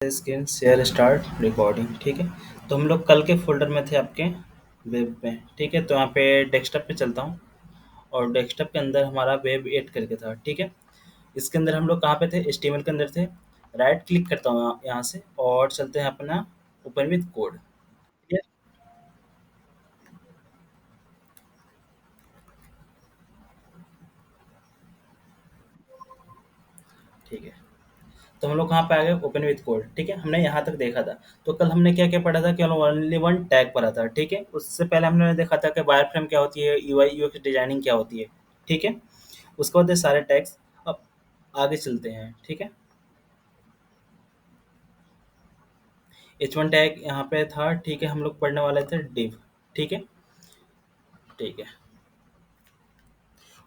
Screen share start recording. ठीक है। तो हम लोग कल के फोल्डर में थे आपके वेब में। ठीक है, तो यहाँ पे डेस्कटॉप पे चलता हूँ और डेस्कटॉप के अंदर हमारा वेब 8 करके था। ठीक है। इसके अंदर हम लोग कहाँ पे थे, HTML के अंदर थे। राइट क्लिक करता हूँ यहाँ से और चलते हैं अपना ओपन विथ कोड। ठीक है। ठीक है, तो हम लोग कहाँ पे आ गए, ओपन विथ कोड। ठीक है, हमने यहाँ तक देखा था। तो कल हमने क्या क्या पढ़ा था, केवल ओनली वन टैग पढ़ा था। ठीक है, उससे पहले हमने देखा था कि वायर फ्रेम क्या होती है, UI UX डिजाइनिंग क्या होती है। ठीक है, उसके बाद ये सारे टैग्स। अब आगे चलते हैं। ठीक है, H1 टैग यहाँ पे था। ठीक है, हम लोग पढ़ने वाले थे div। ठीक है। ठीक है,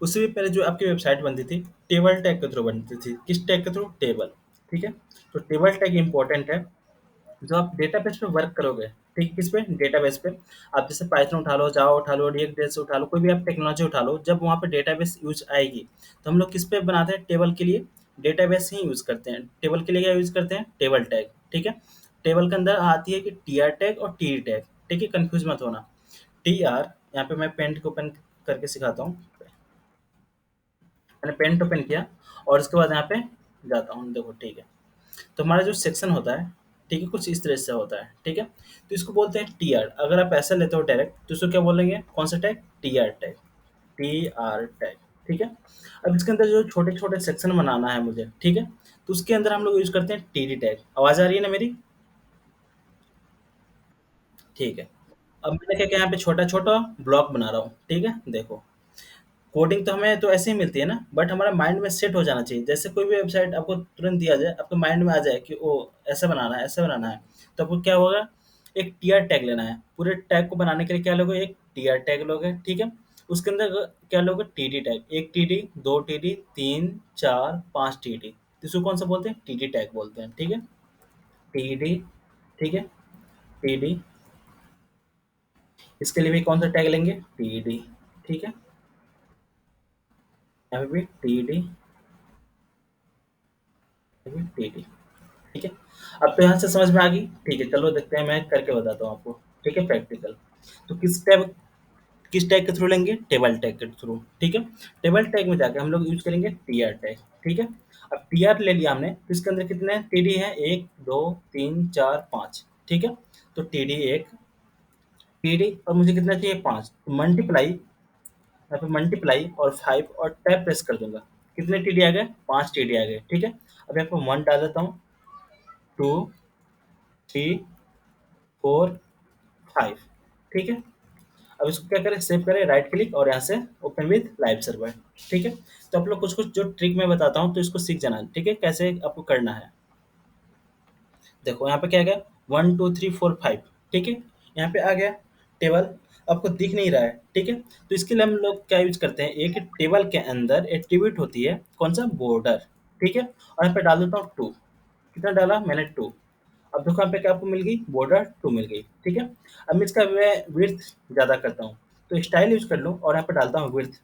उससे भी पहले जो आपकी वेबसाइट बनती थी, टेबल टैग के थ्रू बनती थी। किस टैग के थ्रू, टेबल। ठीक है, तो टेबल टैग इंपॉर्टेंट है। जो आप डेटाबेस पे वर्क करोगे, ठीक, किस पे, डेटाबेस पे। आप जैसे पाइथन उठा लो, जावा उठा लो, रिएक्ट जेएस उठा लो, कोई भी आप टेक्नोलॉजी उठा लो, जब वहाँ पे डेटाबेस यूज आएगी तो हम लोग किस पे बनाते हैं, टेबल के लिए डेटाबेस ही यूज करते हैं। टेबल के लिए क्या यूज करते हैं, टेबल टैग। ठीक है, टेबल के अंदर आती है कि TR टैग और TD टैग। ठीक है, कंफ्यूज मत होना। TR, यहाँ पे मैं पेंट को ओपन करके सिखाता हूँ। मैंने पेंट ओपन किया और उसके बाद यहाँ पे जाता हूँ, देखो। ठीक है, तो हमारा जो सेक्शन होता है, ठीक है, कुछ इस तरह से होता है। ठीक है, तो इसको बोलते हैं TR। अगर आप ऐसा लेते हो डायरेक्ट तो इसको क्या बोलेंगे, कौन सा tag, TR tag. TR tag. ठीक है, अब इसके अंदर जो छोटे छोटे सेक्शन बनाना है मुझे, ठीक है, तो उसके अंदर हम लोग यूज करते हैं TD टैग। आवाज आ रही है ना मेरी? ठीक है, अब मैंने क्या किया, यहाँ पे छोटा छोटा ब्लॉक बना रहा हूँ। ठीक है, देखो, कोडिंग तो हमें तो ऐसे ही मिलती है ना, बट हमारा माइंड में सेट हो जाना चाहिए। जैसे कोई भी वेबसाइट आपको तुरंत दिया जाए, आपके माइंड में आ जाए कि ओ ऐसा बनाना है, ऐसा बनाना है, तो आपको क्या होगा, एक टीआर टैग लेना है। पूरे टैग को बनाने के लिए क्या लोगे, एक टीआर टैग लोगे। ठीक है, उसके अंदर क्या लोगे, टीडी टैग। एक टीडी, दो टीडी, तीन, चार, पांच टीडी। इसको कौन सा बोलते हैं, टीडी टैग बोलते हैं। ठीक है, टीडी। ठीक है, टीडी। इसके लिए भी कौन सा टैग लेंगे, टीडी। ठीक है, यहाँ पे भी टीडी, टीडी। ठीक है, अब तो यहाँ से समझ में आ गई। ठीक है, चलो देखते हैं, मैं करके बताता हूँ आपको। ठीक है, प्रैक्टिकल। तो किस टैग के थ्रू लेंगे, टेबल टैग के थ्रू। ठीक है, टेबल टैग में जाके हम लोग यूज करेंगे TR टैग। ठीक है, अब TR ले लिया हमने, तो इसके अंदर कितने TD है, एक, दो, तीन, चार, पाँच। ठीक है, तो TD एक, TD, और मुझे कितना चाहिए, पाँच। तो मल्टीप्लाई, यहाँ पे मल्टीप्लाई और फाइव और टैब प्रेस कर दूंगा। कितने TD आ गए, पाँच TD आ गए। ठीक है, अब यहाँ पे वन डाल देता हूँ, टू, थ्री, फोर, फाइव। ठीक है, अब इसको क्या करें, सेव करें, राइट क्लिक और यहाँ से ओपन विथ लाइव सर्वर। ठीक है, तो आप लोग कुछ कुछ जो ट्रिक मैं बताता हूँ तो इसको सीख जाना। ठीक है, कैसे आपको करना है। देखो यहाँ पे क्या आ गया, one two three four five. ठीक है, यहाँ पे आ गया टेबल, आपको दिख नहीं रहा है। ठीक है, तो इसके लिए हम लोग क्या यूज करते हैं, एक टेबल के अंदर एट्रीब्यूट होती है, कौन सा, बॉर्डर। ठीक है, और यहाँ पे डाल देता हूँ टू। कितना डाला मैंने, टू। अब देखो यहाँ पे क्या आपको मिल गई, बॉर्डर टू मिल गई। ठीक है, अब मैं इसका मैं विड्थ ज़्यादा करता हूँ, तो स्टाइल यूज कर लूँ और यहाँ पे डालता हूँ विड्थ।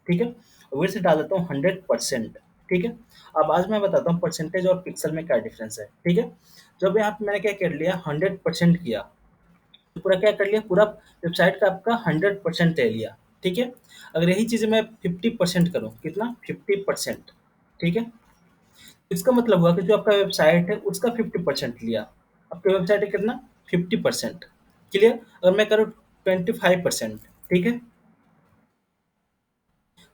ठीक है, विड्थ डाल देता हूँ 100%। ठीक है, अब आज मैं बताता हूँ परसेंटेज और पिक्सल में क्या डिफरेंस है। ठीक है, जब यहाँ पे मैंने क्या कर लिया, 100% किया, तो पूरा क्या कर लिया, पूरा वेबसाइट का आपका 100% ले लिया। ठीक है, अगर यही चीज़ मैं 50% करूँ, कितना, 50%। ठीक है, इसका मतलब हुआ कि जो आपका वेबसाइट है उसका 50% लिया। आपके वेबसाइट है कितना, 50%। क्लियर, अगर मैं करूँ 25%। ठीक है,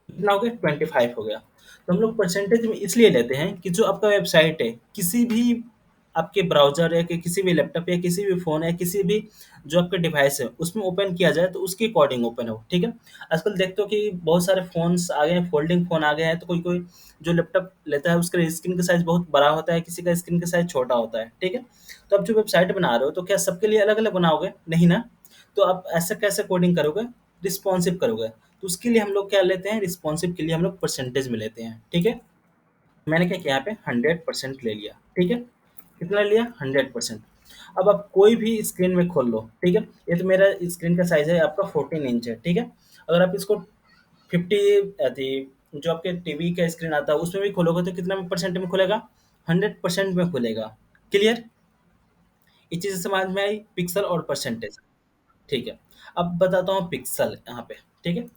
कितना हो गया, 25 हो गया। तो हम लोग परसेंटेज में इसलिए लेते हैं कि जो आपका वेबसाइट है, किसी भी आपके ब्राउजर या कि किसी भी लैपटॉप या किसी भी फ़ोन या किसी भी जो आपके डिवाइस है उसमें ओपन किया जाए तो उसके अकॉर्डिंग ओपन हो। ठीक है, आजकल देखते हो कि बहुत सारे फ़ोन्स आ गए हैं, फोल्डिंग फ़ोन आ गए हैं, तो कोई कोई जो लैपटॉप लेता है उसका स्क्रीन का साइज़ बहुत बड़ा होता है, किसी का स्क्रीन का साइज़ छोटा होता है। ठीक है, तो आप जो वेबसाइट बना रहे हो तो क्या सबके लिए अलग अलग बनाओगे, नहीं ना। तो आप ऐसा कैसे कोडिंग करोगे, रिस्पॉन्सिव करोगे। तो उसके लिए हम लोग क्या लेते हैं, रिस्पॉन्सिव के लिए हम लोग परसेंटेज में लेते हैं। ठीक है, मैंने क्या किया, यहाँ पे 100% ले लिया। ठीक है, कितना लिया, 100%। अब आप कोई भी स्क्रीन में खोल लो। ठीक है, ये तो मेरा स्क्रीन का साइज है आपका 14 इंच है। ठीक है, अगर आप इसको 50 अति जो आपके टीवी का स्क्रीन आता है उसमें भी खोलोगे तो कितना परसेंट में खुलेगा, 100% में खुलेगा। क्लियर। ये चीज़ समझ में आई, पिक्सल और परसेंटेज। ठीक है। अब बताता हूँ पिक्सल यहाँ पे, ठीक है?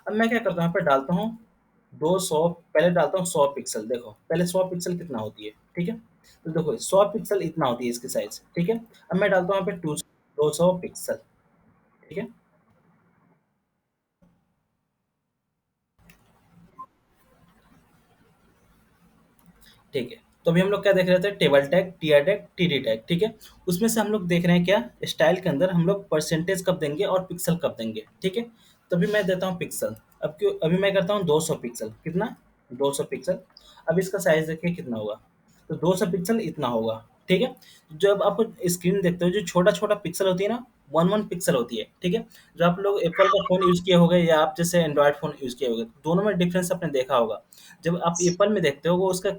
अब मैं क्या करता हूँ यहाँ पे डालता हूँ 200, पहले डालता हूँ 100 पिक्सल, देखो पहले 100 पिक्सल कितना होती है, ठीक है? तो देखो 100 पिक्सल इतना होती है इसकी साइज़, ठीक है? अब मैं डालता हूँ यहाँ पे 200 पिक्सल, ठीक है? ठीक है। तो अभी हम लोग क्या देख रहे थे? Table tag, TR tag, TD tag, ठीक है? उसमें से हम लोग देख रहे हैं क्या? स्टाइल के अंदर हम लोग परसेंटेज कब देंगे और पिक्सल कब देंगे, ठीक है? तो अभी मैं देता हूँ पिक्सल। अभी मैं करता हूँ 200 पिक्सल, कितना? 200 पिक्सल। अब इसका साइज़ देखिए कितना होगा? तो 200 पिक्सल इतना होगा, ठीक है? जब आप स्क्रीन देखते हो, जो छोटा-छोटा पिक्सल होती है ना, 1-1 पिक्सल होती है, ठीक है? जो आप लोग एप्पल का फ़ोन यूज़ किए होंगे या आप जैसे एंड्रॉयड फ़ोन यूज़ किए होंगे, दोनों में डिफ़रेंस आपने देखा होगा। जब आप एप्पल में देखते हो, वो उसका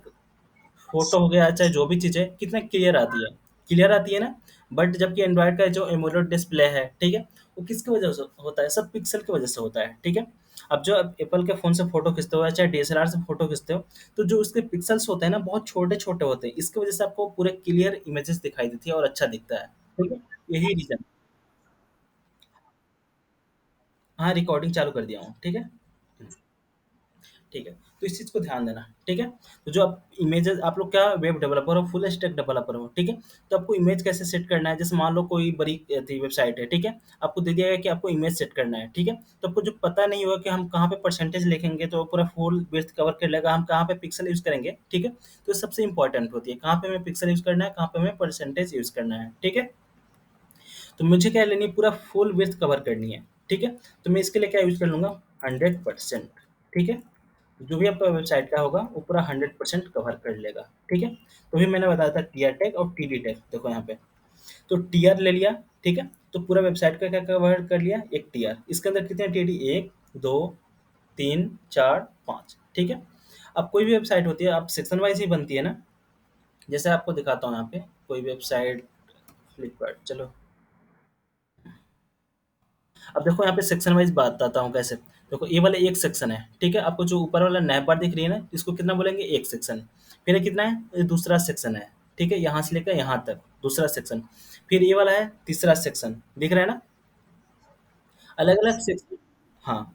फ़ोटो हो गया, चाहे जो भी चीज़ है, कितना क्लियर आती है ना? बट जबकि एंड्रॉयड का जो एमोलेड डिस्प्ले है, ठीक है? वो किसकी वजह से होता है? सब पिक्सल की वजह से होता है, ठीक है? अब जो आप एप्पल के फ़ोन से फ़ोटो खींचते हो या चाहे डीएसएलआर से फ़ोटो खींचते हो, तो जो उसके पिक्सेल्स होते हैं ना, बहुत छोटे-छोटे होते हैं। इसकी वजह से आपको पूरे क्लियर इमेजेस दिखाई देती है और अच्छा दिखता है, ठीक है? यही रीज़न। हाँ, रिकॉर्डिंग चालू कर दिया हूँ, ठीक है? ठीक है, तो इस चीज़ को ध्यान देना, ठीक है? तो जो आप इमेजेस, आप लोग क्या वेब डेवलपर हो, फुल स्टैक डेवलपर हो, ठीक है? तो आपको इमेज कैसे सेट करना है, जैसे मान लो कोई बड़ी थी वेबसाइट है, ठीक है? आपको दे दिया गया कि आपको इमेज सेट करना है, ठीक है? तो आपको जो पता नहीं होगा कि हम कहाँ पे परसेंटेज लिखेंगे तो पूरा फुल विड्थ कवर कर लेगा, हम कहाँ पे पिक्सल यूज़ करेंगे, ठीक है? तो सबसे इम्पोर्टेंट होती है, कहाँ पे हमें पिक्सल यूज़ करना है, कहाँ पे हमें परसेंटेज यूज़ करना है, ठीक है? तो मुझे क्या लेनी है, पूरा फुल विड्थ कवर करनी है, ठीक है? तो मैं इसके लिए क्या यूज़ कर लूँगा, 100%, ठीक है? जो भी आपका वेबसाइट का होगा वो पूरा 100% कवर कर लेगा, ठीक है? तो अभी मैंने बताया था टीआर टैग और टीडी टैग, देखो यहाँ पे। तो टीआर ले लिया, ठीक है? तो पूरा वेबसाइट का क्या कवर कर लिया, एक टीआर। इसके अंदर कितने टीडी? 1, 2, 3, 4, 5, ठीक है? अब कोई भी वेबसाइट होती है, अब सेक्शन वाइज़ ही बनती है ना? जैसे आपको दिखाता हूँ यहाँ पे, कोई वेबसाइट, फ्लिपकार्ट, चलो। अब देखो यहाँ पे सेक्शन वाइज़ बताता हूँ कैसे। देखो ये वाला एक सेक्शन है, ठीक है? आपको जो ऊपर वाला नैप बार दिख रही है ना, इसको कितना बोलेंगे? एक सेक्शन। फिर ये कितना है? ये दूसरा सेक्शन है, ठीक है? यहाँ से लेकर यहाँ तक दूसरा सेक्शन। फिर ये वाला है तीसरा सेक्शन, दिख रहा है ना? अलग-अलग सेक्शन। हाँ।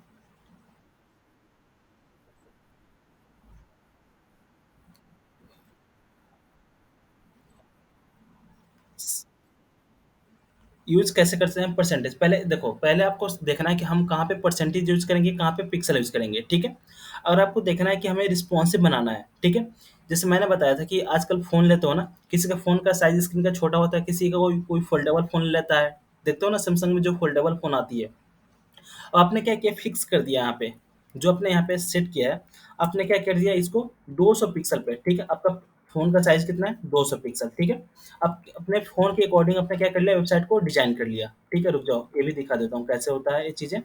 यूज़ कैसे करते हैं परसेंटेज? पहले देखो, पहले आपको देखना है कि हम कहाँ पे परसेंटेज यूज़ करेंगे, कहाँ पे पिक्सल यूज़ करेंगे, ठीक है? और आपको देखना है कि हमें रिस्पॉन्सिव बनाना है, ठीक है? जैसे मैंने बताया था कि आजकल फ़ोन लेते हो ना, किसी का फ़ोन का साइज़ स्क्रीन का छोटा होता है, किसी का कोई कोई फ़ोल्डेबल फ़ोन लेता है। देखते हो ना सैमसंग में जो फ़ोल्डेबल फ़ोन आती है। आपने क्या किया, फिक्स कर दिया यहाँ पे, जो आपने यहाँ पे सेट किया है, आपने क्या कर दिया इसको 200 पिक्सल पे, ठीक है? आपका फ़ोन का साइज़ कितना है? 200 पिक्सल, ठीक है? आप अपने फ़ोन के अकॉर्डिंग आपने क्या कर लिया, वेबसाइट को डिज़ाइन कर लिया, ठीक है? रुक जाओ, ये भी दिखा देता हूँ कैसे होता है ये चीज़ें।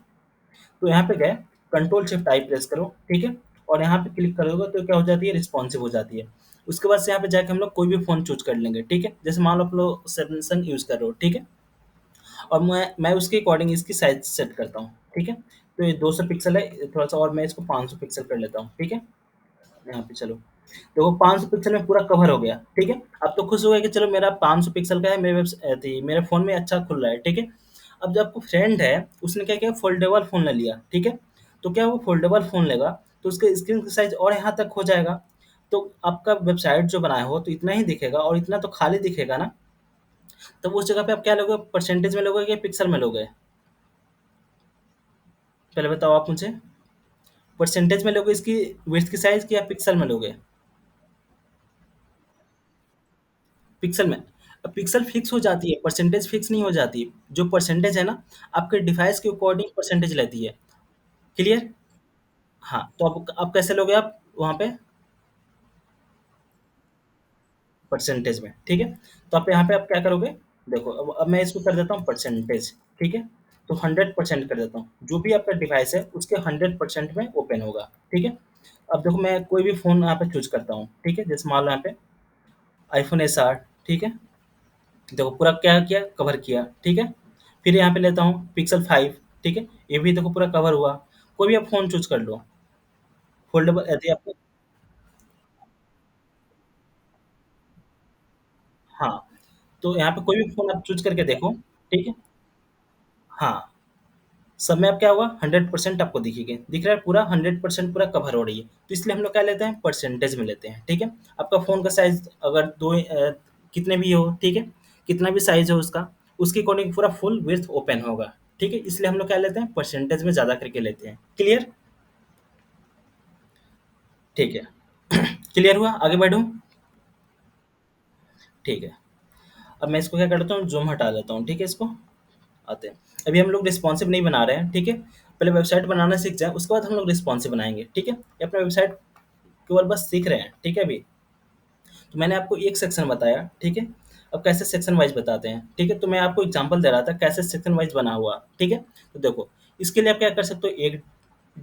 तो यहाँ पे गए, कंट्रोल शिफ्ट आई प्रेस करो, ठीक है? और यहाँ पे क्लिक करोगे तो क्या हो जाती है, रिस्पॉन्सिव हो जाती है। उसके बाद से यहाँ पे जाके हम लोग कोई भी फ़ोन चूज़ कर लेंगे, ठीक है? जैसे मान लो आप लोग सैमसंग यूज़ कर रहे हो, ठीक है? और मैं उसके अकॉर्डिंग इसकी साइज़ सेट करता हूँ, ठीक है? तो ये 200 पिक्सल है, थोड़ा-सा और मैं इसको 500 पिक्सल कर लेता हूँ, ठीक है? यहाँ पे चलो, तो वो 500 पिक्सल में पूरा कवर हो गया, ठीक है? अब तो खुश हो गए कि चलो मेरा 500 पिक्सल का है, मेरे फ़ोन में अच्छा खुल रहा है, ठीक है? अब जो आपको फ्रेंड है, उसने क्या किया, फ़ोल्डेबल फ़ोन ले लिया, ठीक है? तो क्या वो फ़ोल्डेबल फ़ोन लेगा, तो उसके स्क्रीन का साइज़ और यहाँ तक हो जाएगा, तो आपका वेबसाइट जो बनाए हो, तो इतना ही दिखेगा और इतना तो खाली दिखेगा ना, तब उस जगह पे आप क्या लोगे, परसेंटेज में लोगे या पिक्सल में लोगे? पहले बताओ आप मुझे, परसेंटेज में लोगे इसकी विड्थ की साइज़ कि या पिक्सल में लोगे? पिक्सल में। अब पिक्सल फिक्स हो जाती है, परसेंटेज फिक्स नहीं हो जाती। जो परसेंटेज है ना, आपके डिवाइस के अकॉर्डिंग परसेंटेज लेती है। क्लियर? हाँ, तो अब कैसे लोगे आप वहाँ पे? परसेंटेज में, ठीक है? तो आप यहाँ पे आप क्या करोगे? देखो, अब मैं इसको कर देता हूँ परसेंटेज, ठीक है? तो 100% कर देता हूँ। जो भी आपका डिवाइस है, उसके 100% में ओपन होगा, ठीक है? अब देखो मैं कोई भी फ़ोन यहाँ पे चूज़ करता हूँ, ठीक है? जैसे मान लो यहाँ पे आईफ़ोन एसआर, ठीक है? देखो पूरा क्या किया, कवर किया, ठीक है? फिर यहाँ पे लेता हूँ पिक्सल 5, ठीक है? ये भी देखो पूरा कवर हुआ। कोई भी आप फ़ोन चूज़ कर लो, फ़ोल्डेबल यदि आपको, हाँ, तो यहाँ पे कोई भी फ़ोन आप चूज़ करके देखो, ठीक है? हाँ, सब में अब क्या होगा 100% आपको दिखेगी, दिख रहा है पूरा 100% पूरा कवर हो रही है। तो इसलिए हम लोग क्या लेते हैं परसेंटेज में लेते हैं, ठीक है? आपका फ़ोन का साइज़ अगर कितने भी हो, ठीक है? कितना भी साइज़ हो उसका, उसके अकॉर्डिंग पूरा फुल विड्थ ओपन होगा, ठीक है? इसलिए हम लोग क्या लेते हैं परसेंटेज में ज़्यादा करके लेते हैं। क्लियर? ठीक है। क्लियर हुआ? आगे बढ़ूँ? ठीक है। अब मैं इसको क्या करता हूँ ज़ूम हटा देता हूँ, ठीक है इसको? आते हैं। अभी हम लोग रिस्पॉन्सिव नहीं बना रहे हैं, ठीक है? पहले वेबसाइट बनाना सीख जाएँ, उसके बाद हम लोग रिस्पॉन्सिव बनाएँगे, ठीक है? ये अपना वेबसाइट केवल बस सीख रहे हैं, ठीक है अभी? तो मैंने आपको एक सेक्शन बताया, ठीक है? अब कैसे सेक्शन वाइज़ बताते हैं, ठीक है? तो मैं आपको एग्ज़ाम्पल दे रहा था कैसे सेक्शन वाइज़ बना हुआ, ठीक है? तो देखो, इसके लिए आप क्या कर सकते हो, एक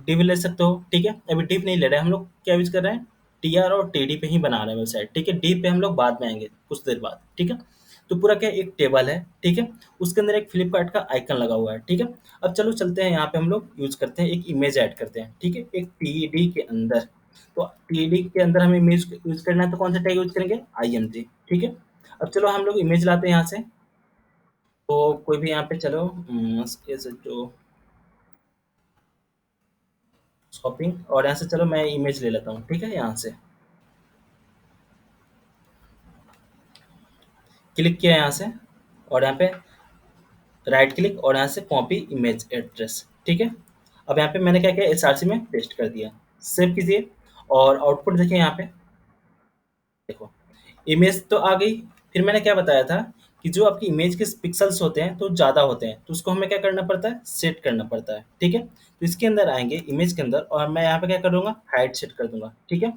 डिव ले सकते हो, ठीक है? अभी डिव नहीं ले रहे हैं, हम लोग क्या यूज़ कर रहे हैं, टीआर और टीडी पे ही बना रहे हैं वेबसाइट, ठीक है? डिव पे हम लोग बाद में आएँगे, कुछ देर बाद, ठीक है? तो पूरा क्या एक टेबल है, ठीक है? उसके अंदर एक फ्लिपकार्ट का आइकन लगा हुआ है, ठीक है? अब चलो चलते हैं यहाँ पे हम लोग यूज़ करते हैं, एक इमेज ऐड करते हैं, ठीक है? एक टीडी के अंदर। तो टीडी के अंदर हमें इमेज यूज़ करना है तो कौन सा टैग यूज़ करेंगे? आईएमजी, ठीक है? अब चलो हम लोग इमेज लाते हैं यहाँ से, तो कोई भी यहाँ पे चलो ऐसे जो शॉपिंग और यहाँ से चलो मैं इमेज ले लेता हूँ, ठीक है? यहाँ से क्लिक किया यहाँ से और यहाँ पे राइट क्लिक और यहाँ से कॉपी इमेज एड्रेस, ठीक है? अब यहाँ पे मैंने क्या किया एसआरसी में पेस्ट कर दिया, सेव कीजिए और आउटपुट देखिए यहाँ पे, देखो इमेज तो आ गई। फिर मैंने क्या बताया था कि जो आपकी इमेज के पिक्सेल्स होते हैं तो ज़्यादा होते हैं, तो उसको हमें क्या करना पड़ता है सेट करना पड़ता है, ठीक है? तो इसके अंदर आएँगे इमेज के अंदर और मैं यहाँ पे क्या कर दूँगा हाइट सेट कर दूँगा, ठीक है?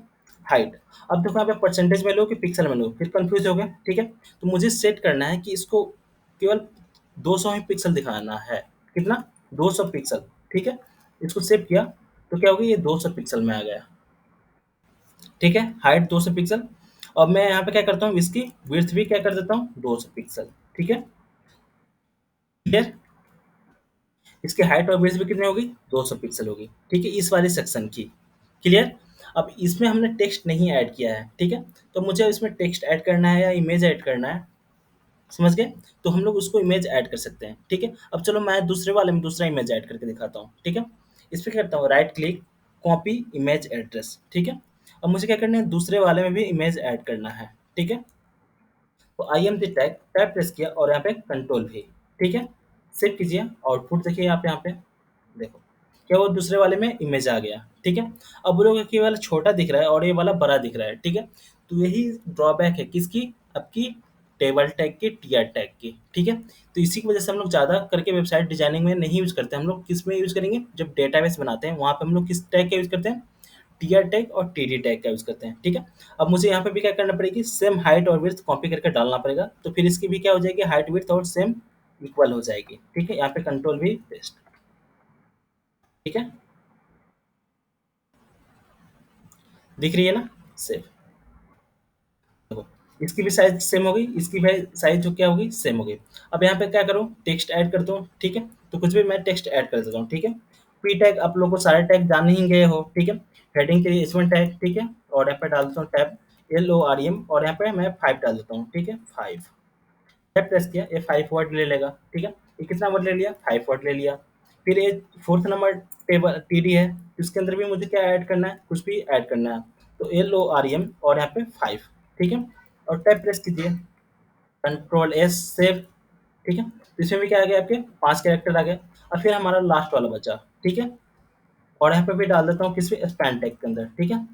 हाइट। अब देखो यहाँ पे परसेंटेज में लो कि पिक्सल में लो, फिर कन्फ्यूज़ हो गए, ठीक है? तो मुझे सेट करना है कि इसको केवल 200 ही पिक्सल दिखाना है। कितना? 200 पिक्सल, ठीक है? इसको सेव किया तो क्या हो गया ये 200 पिक्सल में आ गया। ठीक है, हाइट 200 पिक्सल। अब मैं यहाँ पे क्या करता हूँ इसकी विड्थ भी क्या कर देता हूँ 200 पिक्सल, ठीक है? क्लियर? इसकी हाइट और विड्थ भी कितनी होगी 200 पिक्सल होगी, ठीक है? इस वाले सेक्शन की। क्लियर? अब इसमें हमने टेक्स्ट नहीं ऐड किया है, ठीक है? तो मुझे इसमें टेक्स्ट ऐड करना है या इमेज ऐड करना है, समझ गए? तो हम लोग उसको इमेज ऐड कर सकते हैं, ठीक है? अब चलो मैं दूसरे वाले में दूसरा इमेज ऐड करके दिखाता हूँ, ठीक है? इस पे क्या करता हूँ right click, copy image address, ठीक है? अब मुझे क्या करना है दूसरे वाले में भी इमेज ऐड करना है, ठीक है? तो आईएमजी टैग टैब प्रेस किया और यहाँ पे कंट्रोल भी, ठीक है? सेव कीजिए, आउटपुट देखिए आप यहाँ पे, देखो क्या वो दूसरे वाले में इमेज आ गया, ठीक है? अब बोलोगे कि ये वाला छोटा दिख रहा है और ये वाला बड़ा दिख रहा है, ठीक है? तो यही ड्रॉबैक है किसकी? आपकी टेबल टैग की, टीआर टैग की, ठीक है? तो इसी की वजह से हम लोग ज़्यादा करके वेबसाइट डिजाइनिंग में नहीं यूज़ करते, हम लोग किस में यूज़ करेंगे? जब डेटाबेस बनाते हैं, वहाँ पे हम लोग किस टैग का यूज़ करते हैं? टीआर टैग और टीडी टैग का यूज़ करते हैं, ठीक है? अब मुझे यहाँ पे भी क्या करना पड़ेगी सेम हाइट और विड्थ कॉपी करके डालना पड़ेगा, तो फिर इसकी भी क्या हो जाएगी हाइट विड्थ और सेम इक्वल हो जाएगी, ठीक है? यहाँ पे कंट्रोल भी पेस्ट, ठीक है? दिख रही है ना? सेव। देखो, इसकी भी साइज़ सेम हो गई, इसकी भी साइज़ जो क्या होगी सेम हो गई। अब यहाँ पे क्या करूँ टेक्स्ट ऐड कर दूँ, ठीक है? तो कुछ भी मैं टेक्स्ट ऐड कर देता हूँ, ठीक है? पी टैग आप लोगों को सारे टैग जान ही गए हो, ठीक है? हेडिंग के लिए एच1 टैग, ठीक है? और यहाँ पे डालता हूँ टैब LOREM और यहाँ पे मैं 5 डाल देता हूँ, ठीक है? 5 टैब प्रेस किया, ये 5 वर्ड ले लेगा, ठीक है? ये कितना वर्ड ले लिया? 5 वर्ड ले लिया। फिर ये 4th नंबर टेबल टीडी है, इसके अंदर भी मुझे क्या ऐड करना है? कुछ भी ऐड करना है। तो LOREM और यहाँ पे 5, ठीक है? और टैब प्रेस कीजिए, कंट्रोल एस सेव, ठीक है? तो इसमें भी क्या आ गया आपके 5 कैरेक्टर आ गए। और फिर हमारा लास्ट वाला बचा, ठीक है? और यहाँ पे भी डाल देता हूँ किसमें स्पैन टैग के अंदर, ठीक है?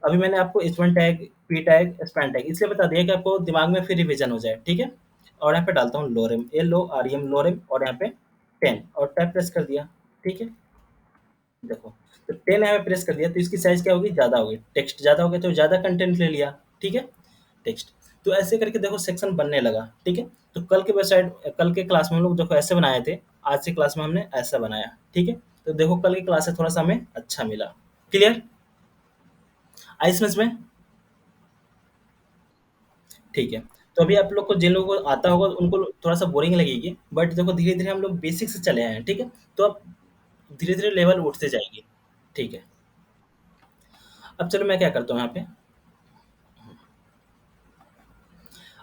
अभी मैंने आपको H1 tag, P tag, span tag इसलिए बता दिया कि आपको दिमाग में फिर रिवीजन हो जाए, ठीक है? और यहाँ पे डालता हूँ लोरेम, LOREM लोरेम और यहाँ पे 10 और टैब प्रेस कर दिया, ठीक है? देखो, तो 10 यहाँ पे प्रेस कर दिया तो इसकी साइज़ क्या होगी ज़्यादा होगी, टेक्स्ट ज़्यादा हो गया तो ज़्यादा कंटेंट ले लिया, ठीक है? टेक्स्ट। तो ऐसे करके देखो सेक्शन बनने लगा, ठीक है? तो कल के क्लास में हम लोग देखो ऐसे बनाए थे, आज की क्लास में हमने ऐसा बनाया, ठीक है? तो देखो कल की क्लास से थोड़ा-सा हमें अच्छा मिला। क्लियर? आई समझ में? ठीक है। तो अभी आप लोग को जिन लोगों को आता होगा उनको थोड़ा-सा बोरिंग लगेगी, बट देखो धीरे-धीरे हम लोग बेसिक से चले आए हैं, ठीक है? तो अब धीरे-धीरे लेवल उठते जाएगी, ठीक है? अब चलो मैं क्या करता हूँ यहाँ पे,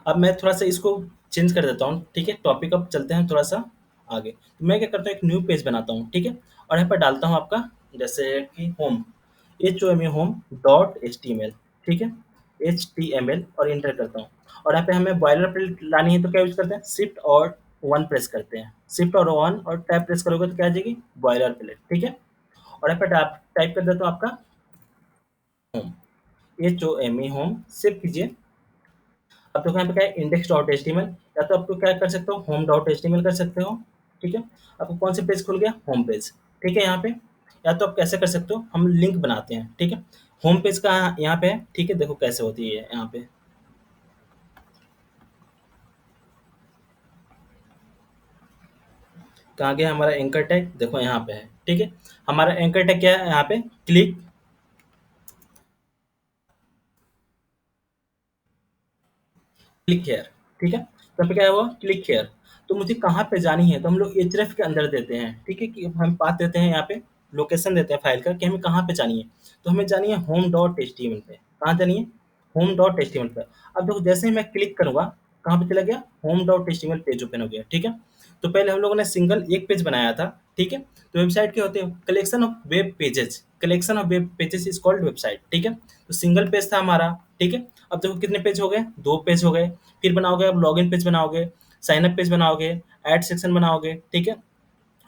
अब मैं थोड़ा-सा इसको चेंज कर देता हूँ, ठीक है? टॉपिक अब चलते हैं थोड़ा-सा आगे। तो मैं क्या करता हूँ, एक न्यू पेज बनाता हूँ, ठीक है? और यहाँ पे डालता हूँ आपका जैसे कि home, HOME home dot HTML, ठीक है? HTML और एंटर करता हूँ। और यहाँ पे हमें बॉयलरप्लेट लानी है तो क्या यूज़ करते हैं? शिफ्ट और 1 प्रेस करते हैं। शिफ्ट और 1 और टैब प्रेस करोगे तो क्या आ जाएगी? बॉयलरप्लेट, ठीक है? और यहाँ पे टाइप टाइप कर देता हूँ आपका होम, HOME होम, सेव कीजिए। अब देखो यहाँ पे क्या है, इंडेक्स डॉट एचटीएमएल, या तो आपको क्या कर सकते हो, होम डॉट एचटीएमएल कर सकते हो, ठीक है? आपको कौन से पेज खुल गया? होम पेज, ठीक है? यहाँ पे या तो आप कैसे कर सकते हो, हम लिंक बनाते हैं, ठीक है? होम पेज का यहाँ पे है, ठीक है? देखो कैसे होती है यहाँ पे, कहाँ गया हमारा एंकर टैग? देखो यहाँ पे है, ठीक है? हमारा एंकर टैग क्या है यहाँ पे? क्लिक क्लिक हेयर, ठीक है? तो यहाँ पे क्या हुआ? Click here. तो मुझे कहाँ पे जानी है, तो हम लोग href के अंदर देते हैं, ठीक है? कि हम पाथ देते हैं यहाँ पे, लोकेशन देते हैं फाइल का कि हमें कहाँ पे जानी है। तो हमें जानी है होम डॉट एचटीएमएल पे। कहाँ जानी है? होम डॉट एचटीएमएल पे। अब देखो जैसे ही मैं क्लिक करूंगा, कहाँ पे चला गया? Home dot HTML page open हो गया, ठीक है? तो पहले हम लोगों ने सिंगल एक पेज बनाया था, ठीक है? तो वेबसाइट क्या होती है? Collection of web pages, collection of web pages is called website, ठीक है? तो सिंगल पेज था हमारा, ठीक है? अब देखो कितने पेज हो गए? 2 पेज हो गए। फिर बनाओगे, अब लॉगिन पेज बनाओगे, साइन अप पेज बनाओगे, ऐड सेक्शन बनाओगे, ठीक है?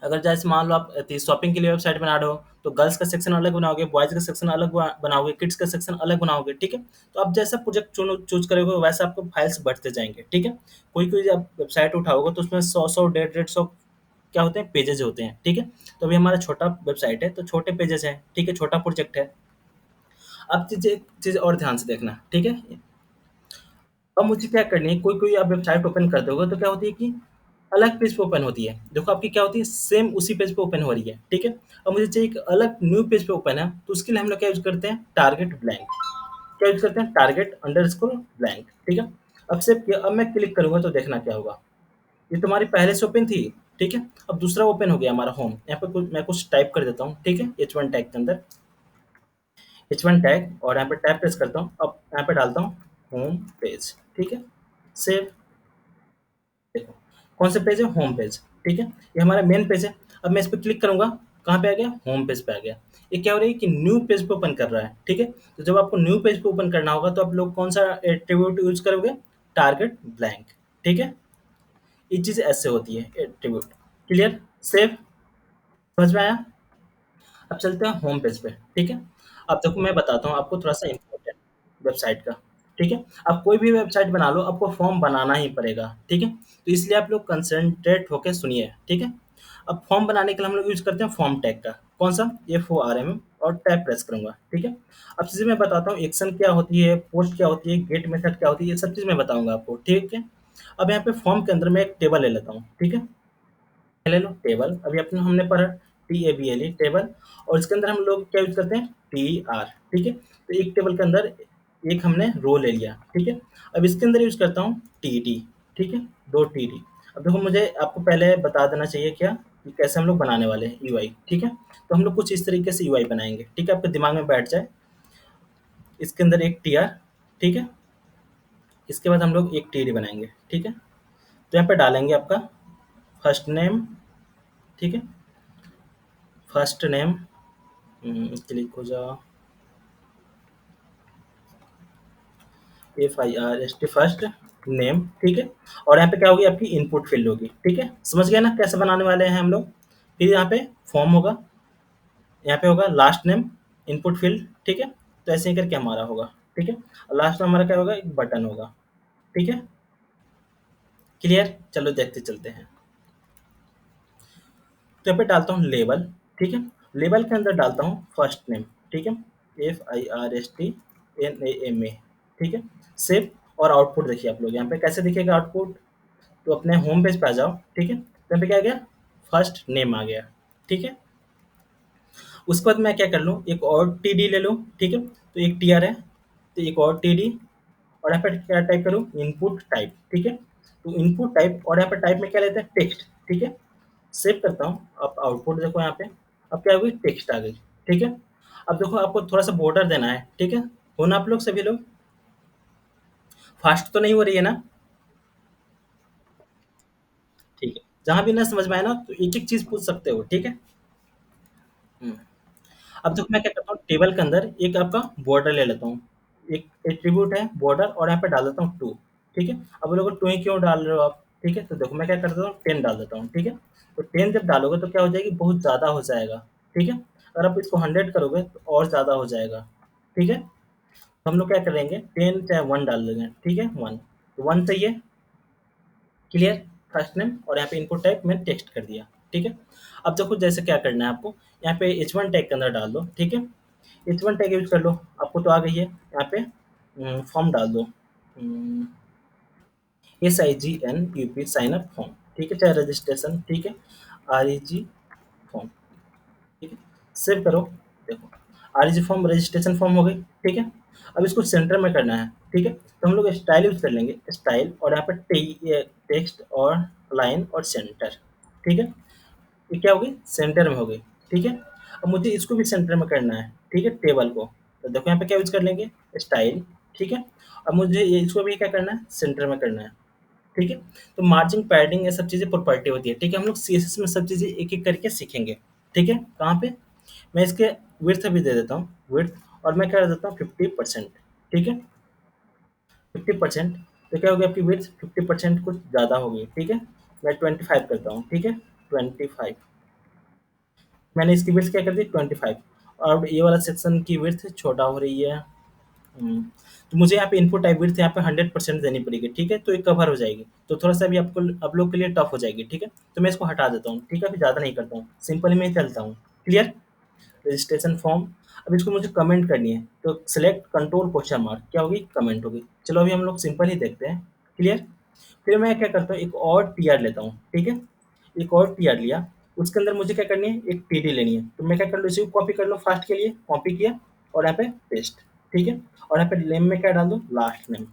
अगर जैसे मान लो आप शॉपिंग के लिए वेबसाइट बना रहे हो, तो गर्ल्स का सेक्शन अलग बनाओगे, बॉयज का सेक्शन अलग बनाओगे, किड्स का सेक्शन अलग बनाओगे, ठीक है? तो आप जैसा प्रोजेक्ट चूज करोगे वैसा आपको फाइल्स बढ़ते जाएंगे, ठीक है? कोई कोई आप वेबसाइट उठाओगे तो उसमें 100 150 150 क्या होते हैं? पेजेस होते हैं, ठीक है? तो अभी हमारा छोटा वेबसाइट है तो छोटे पेजेस हैं, ठीक है? छोटा प्रोजेक्ट है। अब चीज और ध्यान से देखना, ठीक है? अब मुझे क्या करनी है, कोई-कोई आप वेबसाइट ओपन कर दोगे तो क्या होती है कि अलग पेज पे ओपन होती है। देखो आपकी क्या होती है, सेम उसी पेज पे ओपन हो रही है, ठीक है? अब मुझे चाहिए एक अलग न्यू पेज पे ओपन है, तो उसके लिए हम लोग क्या यूज़ करते हैं? Target blank. क्या यूज़ करते हैं? टारगेट अंडरस्कोर ब्लैंक, ठीक है? अब सेव किया, अब मैं क्लिक करूँगा तो देखना क्या होगा। ये तुम्हारी पहले से ओपन थी, ठीक है? अब दूसरा ओपन हो गया हमारा होम। यहाँ पे कुछ मैं कुछ टाइप कर देता हूँ, ठीक है? H1 टैग के अंदर, H1 टैग और यहाँ पे टैब प्रेस करता हूँ। अब यहाँ पे डालता हूँ होम पेज, ठीक है? सेव। देखो, कौन सा पेज है? होम पेज, ठीक है? ये हमारा मेन पेज है। अब मैं इस पे क्लिक करूँगा, कहाँ पे आ गया? होम पेज पे आ गया। ये क्या हो रहा है कि न्यू पेज पे ओपन कर रहा है, ठीक है? तो जब आपको न्यू पेज पे ओपन करना होगा तो आप लोग कौन सा एट्रीब्यूट यूज़ करोगे? टारगेट ब्लैंक, ठीक है? ये चीज़ ऐसे होती है एट्रीब्यूट। क्लियर? सेव। समझ में आया? अब चलते हैं होम पेज पे, ठीक है? अब देखो मैं बताता हूँ आपको थोड़ा-सा इम्पोर्टेंट वेबसाइट का, ठीक है? आप कोई भी वेबसाइट बना लो, आपको फॉर्म बनाना ही पड़ेगा, ठीक है? तो इसलिए आप लोग कंसंट्रेट होके सुनिए, ठीक है? अब फॉर्म बनाने के लिए हम लोग यूज़ करते हैं फॉर्म टैग का, कौन-सा? FORM और टैब प्रेस करूँगा, ठीक है? अब चीज़ें मैं बताता हूँ, एक्शन क्या होती है, पोस्ट क्या होती है, गेट मेथड क्या होती है, ये सब चीज़ मैं बताऊँगा आपको, ठीक है? अब यहाँ पे फॉर्म के अंदर मैं एक टेबल ले लेता हूँ, ठीक है? ले लो टेबल, अभी अपना हमने पढ़ा TABLE टेबल, और इसके अंदर हम लोग क्या यूज़ करते हैं? TR, ठीक है? तो एक टेबल के अंदर एक हमने रो ले लिया, ठीक है? अब इसके अंदर यूज़ करता हूँ TD, ठीक है? 2 TD। अब देखो मुझे आपको पहले बता देना चाहिए क्या कि कैसे हम लोग बनाने वाले हैं UI, ठीक है? तो हम लोग कुछ इस तरीके से UI बनाएँगे, ठीक है? आपके दिमाग में बैठ जाए। इसके अंदर एक TR, ठीक है? इसके बाद हम लोग एक TD बनाएँगे, ठीक है? तो यहाँ पे डालेंगे आपका फर्स्ट नेम, ठीक है? फर्स्ट नेम, क्लिक हो जा, FIRST फर्स्ट नेम, ठीक है? और यहाँ पे क्या होगी? आपकी इनपुट फील्ड होगी, ठीक है? समझ गए ना कैसे बनाने वाले हैं हम लोग? फिर यहाँ पे फॉर्म होगा, यहाँ पे होगा लास्ट नेम, इनपुट फील्ड, ठीक है? तो ऐसे ही करके हमारा होगा, ठीक है? और लास्ट में हमारा क्या होगा? एक बटन होगा, ठीक है? क्लियर? चलो देखते चलते हैं। तो यहाँ पे डालता हूँ लेबल, ठीक है? लेबल के अंदर डालता हूँ फर्स्ट नेम, ठीक है? FIRSTNAMA, ठीक है? सेव। और आउटपुट देखिए आप लोग यहाँ पे कैसे दिखेगा आउटपुट? तो अपने होम पेज पे आ जाओ, ठीक है? तो यहाँ पे क्या आ गया? फर्स्ट नेम आ गया, ठीक है? उसके बाद मैं क्या कर लूँ, एक और TD ले लूँ, ठीक है? तो एक TR है, तो एक और TD, और यहाँ पे क्या टाइप करूँ? इनपुट टाइप, ठीक है? तो इनपुट टाइप, और यहाँ पे टाइप में क्या लेते हैं? टेक्स्ट, ठीक है? सेव करता हूँ। अब आउटपुट देखो यहाँ पे, अब क्या हुई? टेक्स्ट आ गई, ठीक है? अब देखो आपको थोड़ा सा बॉर्डर देना है, ठीक है? हो ना आप लोग सभी लोग? फास्ट तो नहीं हो रही है ना? जहाँ भी ना समझ में आए ना तो एक-एक चीज़ पूछ सकते हो, ठीक है? हुँ। अब देखो मैं क्या करता हूँ टेबल के अंदर एक आपका बॉर्डर ले लेता हूँ। एक एट्रिब्यूट है बॉर्डर और यहाँ पे डाल देता हूँ 2 ठीक है? अब बोलोगे 2 ही क्यों डाल रहे हो आप? ठीक है? तो देखो मैं क्या करता हूँ 10 डाल देता हूँ, ठीक है? तो 10 जब डालोगे तो क्या हो जाएगी बहुत ज़्यादा हो जाएगा, ठीक है? अगर आप इसको 100 करोगे तो और ज़्यादा हो जाएगा, ठीक है? तो हम लोग क्या करेंगे 10 चाहे 1 डाल देंगे, ठीक है? 1 तो 1 सही है, क्लियर? फर्स्ट नेम और यहाँ पे इनपुट टाइप मैंने टेक्स्ट कर दिया, ठीक है? अब देखो जैसे क्या करना है आपको, यहाँ पे h1 टैग के अंदर डाल दो, ठीक है? H1 टैग यूज़ कर लो, आपको तो आ गई है। यहाँ पे फॉर्म डाल दो SIGN UP sign up form, ठीक है? चाहे रजिस्ट्रेशन, ठीक है? REG फॉर्म, ठीक है? सेव करो, देखो REG फॉर्म रजिस्ट्रेशन फॉर्म हो गई, ठीक है? अब इसको सेंटर में करना है, ठीक है? तो हम लोग स्टाइल यूज़ कर लेंगे, स्टाइल और यहाँ पे टेक्स्ट और लाइन और सेंटर, ठीक है? ये क्या हो गई? सेंटर में हो गई, ठीक है? अब मुझे इसको भी सेंटर में करना है, ठीक है? टेबल को, तो देखो यहाँ पे क्या यूज़ कर लेंगे? स्टाइल, ठीक है? अब मुझे ये इसको भी क्या करना है? सेंटर में करना है, ठीक है? तो मार्जिन, पैडिंग ये सब चीज़ें प्रॉपर्टी होती है, ठीक है? हम लोग सीएसएस में सब चीज़ें एक-एक करके सीखेंगे, ठीक है? कहाँ पे? मैं इसके विड्थ भी दे देता हूँ, विड्थ और मैं क्या कर देता हूँ 50%, ठीक है? 50% तो क्या हो गया आपकी विड्थ 50% कुछ ज़्यादा हो गई, ठीक है? मैं 25 करता हूँ, ठीक है? 25 मैंने इसकी विड्थ क्या कर दी 25 और ये वाला सेक्शन की विड्थ छोटा हो रही है। तो मुझे यहाँ पे इनपुट टाइप विड्थ यहाँ पे 100% देनी पड़ेगी, ठीक है? तो ये कवर हो जाएगी। तो थोड़ा-सा भी आपको आप लोग के लिए टफ हो जाएगी, ठीक है? तो मैं इसको हटा देता हूँ, ठीक है? अभी ज़्यादा नहीं करता हूँ, सिंपल में चलता हूँ। क्लियर? रजिस्ट्रेशन फॉर्म अब इसको मुझे कमेंट करनी है, तो सेलेक्ट कंट्रोल क्वेश्चन मार्क क्या होगी? कमेंट होगी। चलो अभी हम लोग सिंपल ही देखते हैं। क्लियर? फिर मैं क्या करता हूँ एक और टीआर लेता हूँ, ठीक है? एक और टीआर लिया, उसके अंदर मुझे क्या करनी है एक टीडी लेनी है, तो मैं क्या कर लूँ इसी को कॉपी कर लो फास्ट के लिए, कॉपी किया और यहाँ पे पेस्ट, ठीक है? और यहाँ पे नेम में क्या डाल दूँ last name,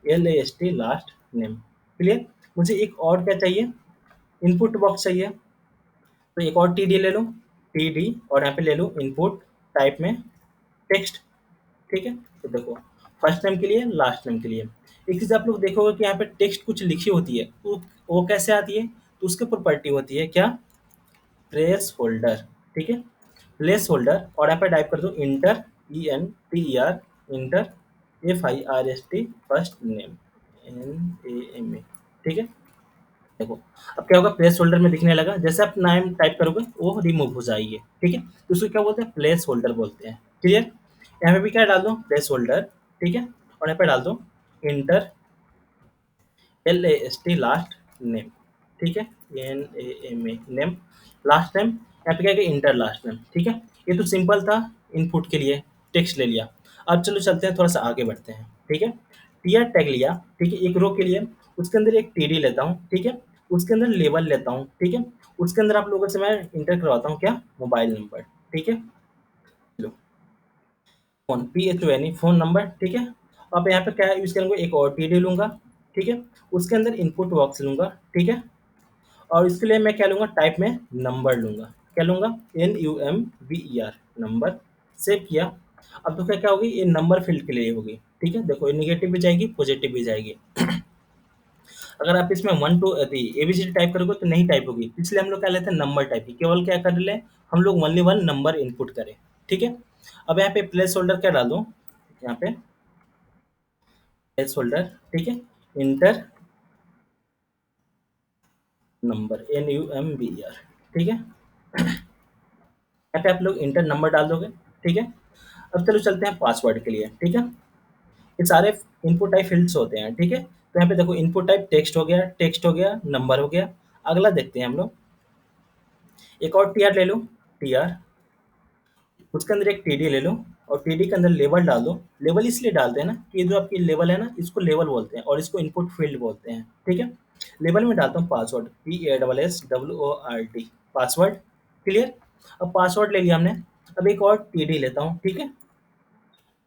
LAST last name, clear? मुझे एक और क्या चाहिए इनपुट बॉक्स चाहिए, तो एक और टीडी ले लो, टीडी और यहाँ पे ले लो इनपुट टाइप में टेक्स्ट, ठीक है? तो देखो फर्स्ट नेम के लिए लास्ट नेम के लिए एक चीज़ आप लोग देखोगे कि यहाँ पे टेक्स्ट कुछ लिखी होती है, वो कैसे आती है? तो उसके प्रॉपर्टी होती है क्या? प्लेस होल्डर, ठीक है? प्लेस होल्डर और यहाँ पे टाइप कर दो inter ENTER inter FIRST first name NAME, ठीक है? देखो अब क्या होगा प्लेस होल्डर में दिखने लगा, जैसे आप नाम टाइप करोगे वो रिमूव हो जाएगी, ठीक है? तो उसको क्या बोलते हैं प्लेस होल्डर बोलते हैं, क्लियर? यहाँ पे भी क्या डाल दो प्लेस होल्डर, ठीक है? और यहाँ पे डाल दो इंटर LAST लास्ट नेम, ठीक है? NAME नेम लास्ट नेम यहाँ पे क्या है इंटर लास्ट नेम, ठीक है? ये तो सिंपल था इनपुट के लिए, टेक्स्ट ले लिया। अब चलो चलते हैं थोड़ा सा आगे बढ़ते हैं, ठीक है? टीआर टैग लिया, ठीक है? एक रो के लिए उसके अंदर एक टीडी लेता हूँ, ठीक है? उसके अंदर लेबल लेता हूँ, ठीक है? उसके अंदर आप लोगों से मैं इंटर करवाता हूँ क्या मोबाइल नंबर, ठीक है? लो फ़ोन PHONE फ़ोन नंबर, ठीक है? अब यहाँ पे क्या यूज़ करूँगा एक और टीडी लूँगा, ठीक है? उसके अंदर इनपुट बॉक्स लूँगा, ठीक है? और इसके लिए मैं क्या लूँगा टाइप में नंबर लूँगा, क्या लूँगा NUMBER नंबर, सेव किया। अब तो क्या क्या होगी ये नंबर फील्ड के लिए होगी, ठीक है? देखो ये नेगेटिव भी जाएगी पॉजिटिव भी जाएगी। अगर आप इसमें 1 टू ABCD टाइप करोगे तो नहीं टाइप होगी, इसलिए हम लोग क्या लेते हैं नंबर टाइप की, केवल क्या कर ले हम लोग ओनली वन नंबर इनपुट करें, ठीक है? अब यहाँ पे प्लेस होल्डर क्या डाल दूँ यहाँ पे प्लेस होल्डर, ठीक है? इंटर नंबर NUMBER, ठीक है? यहाँ पे आप लोग इंटर नंबर डाल दोगे, ठीक है? अब चलो चलते हैं पासवर्ड के लिए, ठीक है? ये सारे इनपुट टाइप फील्ड्स होते हैं, ठीक है? तो यहाँ पे देखो इनपुट टाइप टेक्स्ट हो गया, नंबर हो गया। अगला देखते हैं हम लोग, एक और टीआर ले लो, टीआर उसके अंदर एक टीडी ले लो और टीडी के अंदर लेबल डाल दो। लेबल इसलिए डालते हैं ना कि ये जो आपकी लेबल है ना इसको लेबल बोलते हैं और इसको इनपुट फील्ड बोलते हैं, ठीक है? लेबल में डालता हूँ पासवर्ड PASSWORD पासवर्ड, क्लियर? अब पासवर्ड ले लिया हमने, अब एक और टीडी लेता हूँ, ठीक है?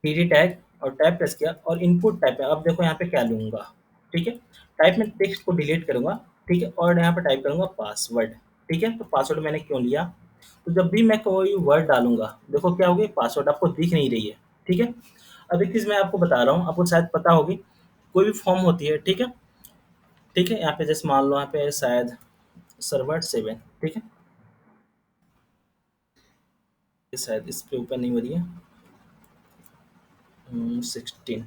टीडी टैग और टैब प्रेस किया और इनपुट टाइप है, अब देखो यहाँ पे क्या लूँगा, ठीक है? टाइप में टेक्स्ट को डिलीट करूँगा, ठीक है? और यहाँ पे टाइप करूँगा पासवर्ड, ठीक है? तो पासवर्ड मैंने क्यों लिया? तो जब भी मैं कोई वर्ड डालूँगा, देखो क्या होगी पासवर्ड आपको दिख नहीं रही है, ठीक है? अब एक चीज़ मैं आपको बता रहा हूँ, आपको शायद पता होगी, कोई भी फॉर्म होती है, ठीक है? ठीक है? यहाँ पे जैसे मान लो यहाँ पे शायद सर्वर 7, ठीक है। ये शायद इस पे ओपन नहीं हो रही है। 16,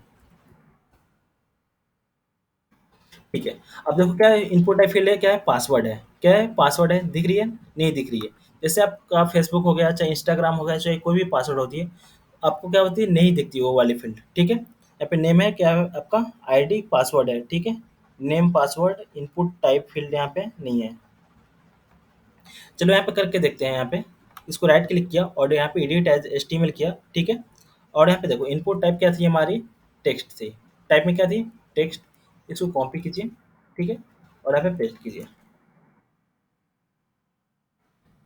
ठीक है। अब देखो क्या है, इनपुट टाइप फील्ड है, क्या है, पासवर्ड है, क्या है, पासवर्ड है, दिख रही है, नहीं दिख रही है। जैसे आपका फेसबुक हो गया, चाहे इंस्टाग्राम हो गया, चाहे कोई भी पासवर्ड होती है, आपको क्या होती है, नहीं दिखती वो वाली फील्ड, ठीक है। यहाँ पे नेम है, क्या है आपका, आईडी पासवर्ड है, ठीक है। Name password input type field यहाँ पे नहीं है। चलो यहाँ पे करके देखते हैं। यहाँ पे इसको राइट क्लिक किया और यहाँ पे एडिट एज एचटीएमएल किया, ठीक है। और यहाँ पे देखो इनपुट टाइप क्या थी हमारी, टेक्स्ट थी। टाइप में क्या थी, टेक्स्ट। इसको कॉपी कीजिए, ठीक है, और यहाँ पे पेस्ट कीजिए।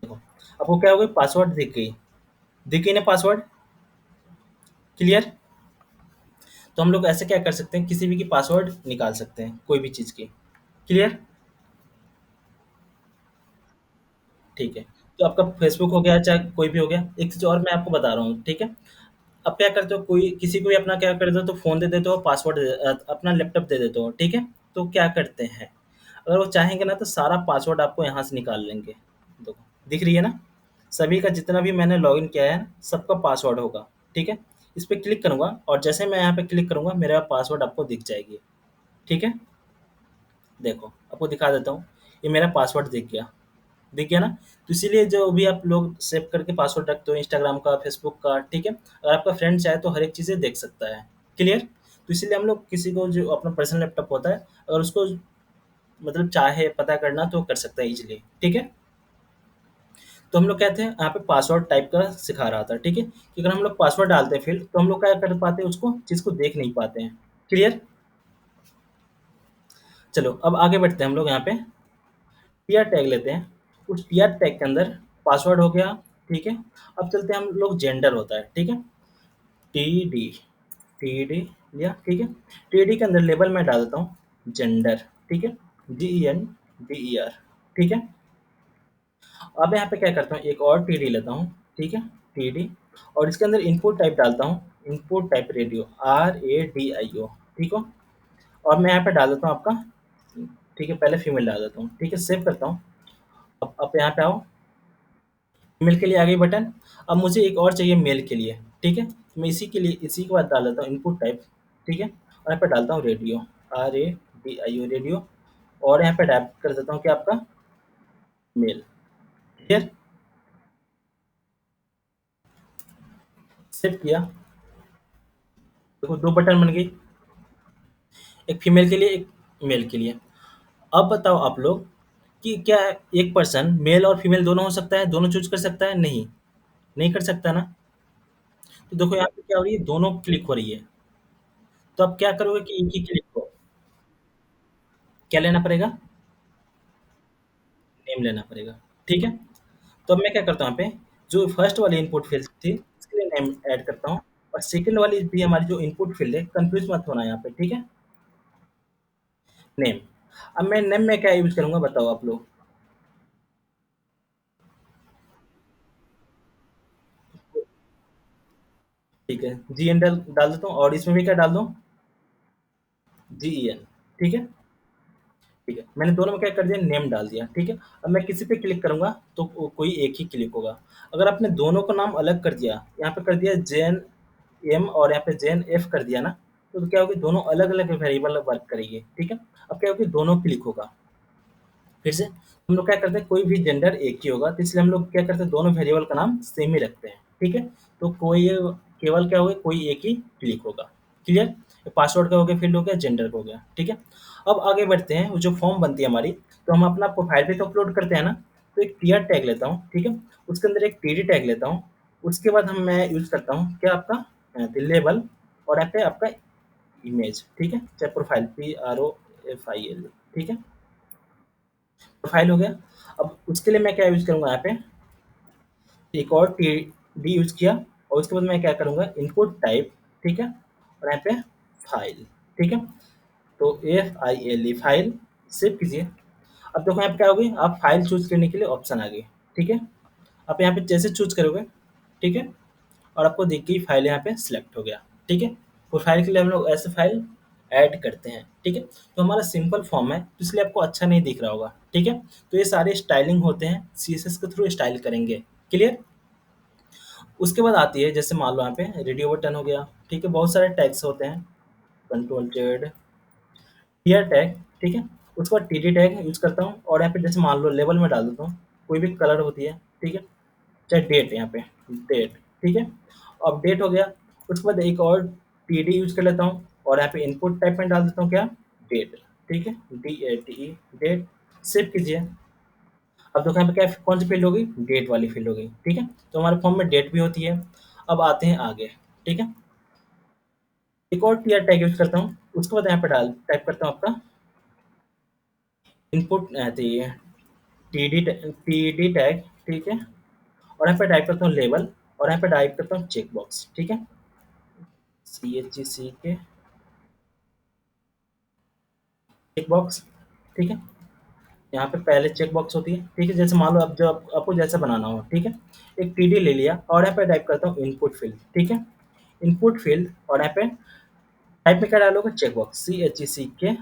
देखो आपको क्या हो गई, पासवर्ड दिख गई ना पासवर्ड, क्लियर। तो हम लोग ऐसे क्या कर सकते हैं, किसी भी की पासवर्ड निकाल सकते हैं, कोई भी चीज़ की, क्लियर। ठीक है। तो आपका फेसबुक हो गया, चाहे कोई भी हो गया। एक चीज़ और मैं आपको बता रहा हूँ, ठीक है। अब क्या करते हो, कोई किसी को भी अपना क्या कर देते हो, तो फ़ोन दे देते हो, पासवर्ड अपना लैपटॉप दे देते हो, ठीक है। तो क्या करते हैं, अगर वो चाहेंगे ना तो सारा पासवर्ड आपको यहाँ से निकाल लेंगे। देखो दिख रही है ना, सभी का जितना भी मैंने लॉगिन किया है सबका पासवर्ड होगा, ठीक है। इस पे क्लिक करूँगा और जैसे मैं यहाँ पे क्लिक करूँगा मेरा पासवर्ड आपको दिख जाएगी, ठीक है। देखो आपको दिखा देता हूँ, ये मेरा पासवर्ड दिख गया ना। तो इसीलिए जो भी आप लोग सेव करके पासवर्ड रखते हो इंस्टाग्राम का, फेसबुक का, ठीक है। अगर आपका फ्रेंड चाहे तो हर एक चीज़ें देख सकता है, क्लियर। तो इसीलिए हम लोग किसी को जो अपना पर्सनल लैपटॉप होता है, अगर उसको मतलब चाहे पता करना तो कर सकता है इजीली, ठीक है। तो हम लोग कहते हैं यहाँ पे पासवर्ड टाइप का सिखा रहा था, ठीक है, कि अगर हम लोग पासवर्ड डालते हैं फील्ड, तो हम लोग क्या कर पाते हैं, उसको चीज़ को देख नहीं पाते हैं, क्लियर। चलो अब आगे बढ़ते हैं हम लोग। यहाँ पे टीआर टैग लेते हैं, उस टीआर टैग के अंदर पासवर्ड हो गया, ठीक है। अब चलते हैं हम लोग, जेंडर होता है, ठीक है। टी डी, टी डी लिया, ठीक है। टी डी के अंदर लेबल में डाल देता हूँ जेंडर, ठीक है, GENDER, ठीक है। अब यहाँ पे क्या करता हूँ, एक और टी डी लेता हूँ, ठीक है, टी डी। और इसके अंदर इनपुट टाइप डालता हूँ, इनपुट टाइप रेडियो, RADIO, ठीक हो। और मैं यहाँ पे डाल देता हूँ आपका, ठीक है, पहले फीमेल डाल देता हूँ, ठीक है, सेव करता हूँ। अब यहाँ पे आओ, फीमेल के लिए आ गई बटन। अब मुझे एक और चाहिए मेल के लिए, ठीक है। तो मैं इसी के लिए इसी के बाद डाल देता हूँ इनपुट टाइप, ठीक है। और यहाँ पे डालता हूँ रेडियो, RADIO, रेडियो। और यहाँ पे टाइप कर देता हूँ कि आपका मेल, क्लियर। सेव किया, देखो दो बटन बन गई, एक फीमेल के लिए, एक मेल के लिए। अब बताओ आप लोग कि क्या एक पर्सन मेल और फीमेल दोनों हो सकता है, दोनों चूज कर सकता है, नहीं, नहीं कर सकता ना। तो देखो यहाँ पे क्या हो रही है, दोनों क्लिक हो रही है। तो अब क्या करोगे कि एक ही क्लिक को क्या लेना पड़ेगा, नेम लेना पड़ेगा, ठीक है। तो अब मैं क्या करता हूँ, यहाँ पे जो फर्स्ट वाली इनपुट फील्ड थी उसके लिए नेम ऐड करता हूँ, और सेकंड वाली भी हमारी जो इनपुट फील्ड है, कंफ्यूज मत होना यहाँ पे, ठीक है, नेम। अब मैं नेम में क्या यूज करूंगा बताओ आप लोग। ठीक है, GN डाल देता हूँ, और इसमें भी क्या डाल दूँ, GEN, ठीक है। ठीक है, मैंने दोनों में क्या कर दिया, नेम डाल दिया, ठीक है। अब मैं किसी पे क्लिक करूंगा तो कोई एक ही क्लिक होगा। अगर आपने दोनों का नाम अलग कर दिया, यहाँ पे कर दिया JN M और यहाँ पे JNF कर दिया ना, तो क्या होगी, दोनों अलग अलग वेरिएबल वर्क करेंगे, ठीक है। अब क्या होगी, दोनों क्लिक होगा। फिर से हम लोग क्या करते हैं, कोई भी जेंडर एक ही होगा, तो इसलिए हम लोग क्या करते हैं, दोनों वेरिएबल का नाम सेम ही रखते हैं, ठीक है। तो कोई केवल क्या होगा, कोई एक ही क्लिक होगा, क्लियर। पासवर्ड का हो गया, फील्ड हो गया, जेंडर का हो गया, ठीक है। अब आगे बढ़ते हैं, वो जो फॉर्म बनती है हमारी, तो हम अपना प्रोफाइल पे तो अपलोड करते हैं ना। तो एक टीआर टैग लेता हूँ, ठीक है। उसके अंदर एक टीडी टैग लेता हूँ। उसके बाद हम मैं यूज करता हूँ क्या, आपका लेबल, और यहाँ पे आपका इमेज, ठीक है, चाहे प्रोफाइल, PROFIL, ठीक है। प्रोफाइल हो गया। अब उसके लिए मैं क्या यूज़ करूँगा, यहाँ पे एक और टी डी यूज़ किया, और उसके बाद मैं क्या करूँगा, इनपुट टाइप, ठीक है, और यहाँ पे फाइल, ठीक है। तो FILE, फाइल, सेव कीजिए। अब देखो यहाँ पे क्या होगी, आप फाइल चूज़ करने के लिए ऑप्शन आ गई, ठीक है। आप यहाँ पे जैसे चूज़ करोगे, ठीक है, और आपको दिख गई फाइल, यहाँ पे सिलेक्ट हो गया, ठीक है। प्रोफाइल के लिए हम लोग ऐसे फाइल, ऐड करते हैं, ठीक है? तो हमारा सिंपल फॉर्म है, तो इसलिए आपको अच्छा नहीं दिख रहा होगा, ठीक है? तो ये सारे स्टाइलिंग होते हैं, सीएसएस के थ्रू स्टाइल करेंगे, क्लियर? उसके बाद आती है जैसे मान लो यहाँ पे रेडियो बटन हो गया, ठीक है? बहुत सारे टैग्स होते हैं, कंट्रोल जेड, टीआर टैग, ठीक है? उसके बाद टीडी टैग यूज़ करता हूँ और यहाँ पे जैसे मान लो लेबल में डाल देता हूँ, कोई भी कलर होती है, ठीक है? चाहे डेट यहाँ पे, डेट, ठीक है? अब डेट हो गया, उसके बाद एक और टीडी यूज़ कर लेता हूँ और यहाँ पे इनपुट टाइप में डाल देता हूँ क्या? डेट, ठीक है? DATE, डेट, सेव कीजिए। अब देखो यहाँ पे क्या कौन सी फील्ड होगी? डेट वाली फील्ड हो गई, ठीक है? तो हमारे फॉर्म में डेट भी होती है। अब आते हैं आगे, ठीक है? एक और टीआर टैग यूज़ करता हूँ, उसके बाद यहाँ पे डाल टाइप करता हूँ आपका इनपुट टीडी टैग, ठीक है? और यहाँ पे टाइप करता हूँ लेबल और यहाँ पे टाइप करता हूँ चेक बॉक्स, ठीक है? CHEC के चेक बॉक्स, ठीक है? यहाँ पे पहले चेक बॉक्स होती है, ठीक है? जैसे मान लो अब जो आपको जैसा बनाना हो, ठीक है? एक टीडी ले लिया और यहाँ पे टाइप करता हूँ इनपुट फील्ड, ठीक है? इनपुट फील्ड और यहाँ पे टाइप में क्या डालोगे? चेक बॉक्स, CHECK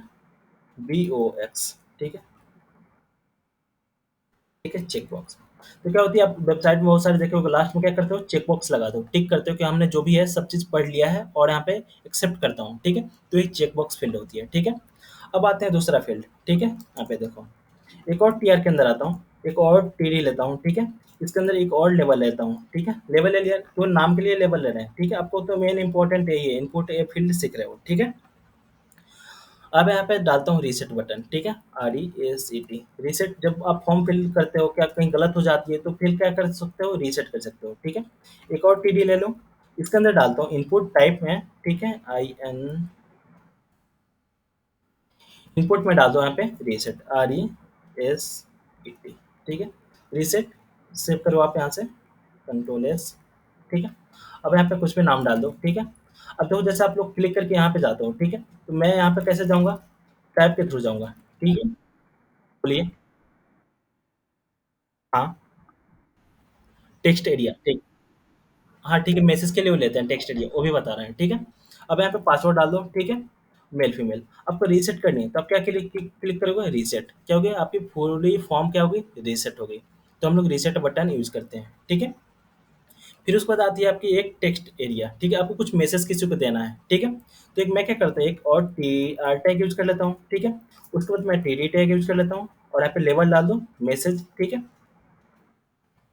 BOX, ठीक है? ठीक है, चेक बॉक्स। तो क्या होती है, आप वेबसाइट में बहुत सारे देखे होगे, लास्ट में क्या करते हो? चेक बॉक्स लगा दो, टिक करते हो कि हमने जो भी है सब चीज़ पढ़ लिया है और यहाँ पे एक्सेप्ट करता हूँ, ठीक है? तो ये चेक बॉक्स फील्ड होती है, ठीक है? अब आते हैं दूसरा फील्ड, ठीक है? यहाँ पे देखो, एक और टीआर के अंदर आता हूँ, एक और टीडी लेता हूँ, ठीक है? इसके अंदर एक और लेवल लेता हूँ, ठीक है? लेवल ले लिया, तो नाम के लिए लेवल ले रहे हैं, ठीक है? आपको तो मेन इंपॉर्टेंट यही है, इनपुट ए फील्ड सीख रहे हो, ठीक है? अब यहाँ पे डालता हूँ रीसेट बटन, ठीक है? RESET, reset. जब आप फॉर्म फिल करते हो, क्या कहीं गलत हो जाती है, तो फिर क्या कर सकते हो? रीसेट कर सकते हो, ठीक है? एक और टीडी ले लो, इसके अंदर डालता हूँ इनपुट टाइप में, ठीक है? इनपुट में डाल दो यहाँ पे रीसेट, RESET, ठीक है? रीसेट, सेव करो आप यहाँ से, कंट्रोल S, ठीक है? अब यहाँ पे कुछ भी नाम डाल दो, ठीक है? अब देखो जैसे आप लोग क्लिक करके यहाँ पे जाते हो, ठीक है? तो मैं यहाँ पे कैसे जाऊँगा? टैब के थ्रू जाऊँगा, ठीक है? बोलिए। हाँ, टेक्स्ट एरिया, ठीक। हाँ, ठीक है, मैसेज के लिए वो लेते हैं टेक्स्ट एरिया, वो भी बता रहे हैं, ठीक है? अब यहाँ पे पासवर्ड डाल दो, ठीक है? Male female. आपको रीसेट करनी है, तो आप क्या क्लिक क्लिक करोगे? रीसेट। क्या हो गया? आपकी पूरी फॉर्म क्या हो गई? रीसेट हो गई। तो हम लोग रीसेट बटन यूज़ करते हैं, ठीक है? फिर उसके बाद आती है आपकी एक टेक्स्ट एरिया, ठीक है? आपको कुछ मैसेज किसी को देना है, ठीक है? तो एक मैं क्या करता हूँ, एक और टैग यूज़ कर लेता हूँ, ठीक है? उसके बाद मैं टीडी टैग यूज़ कर लेता हूँ और यहाँ पे लेवल डाल दो मैसेज, ठीक है?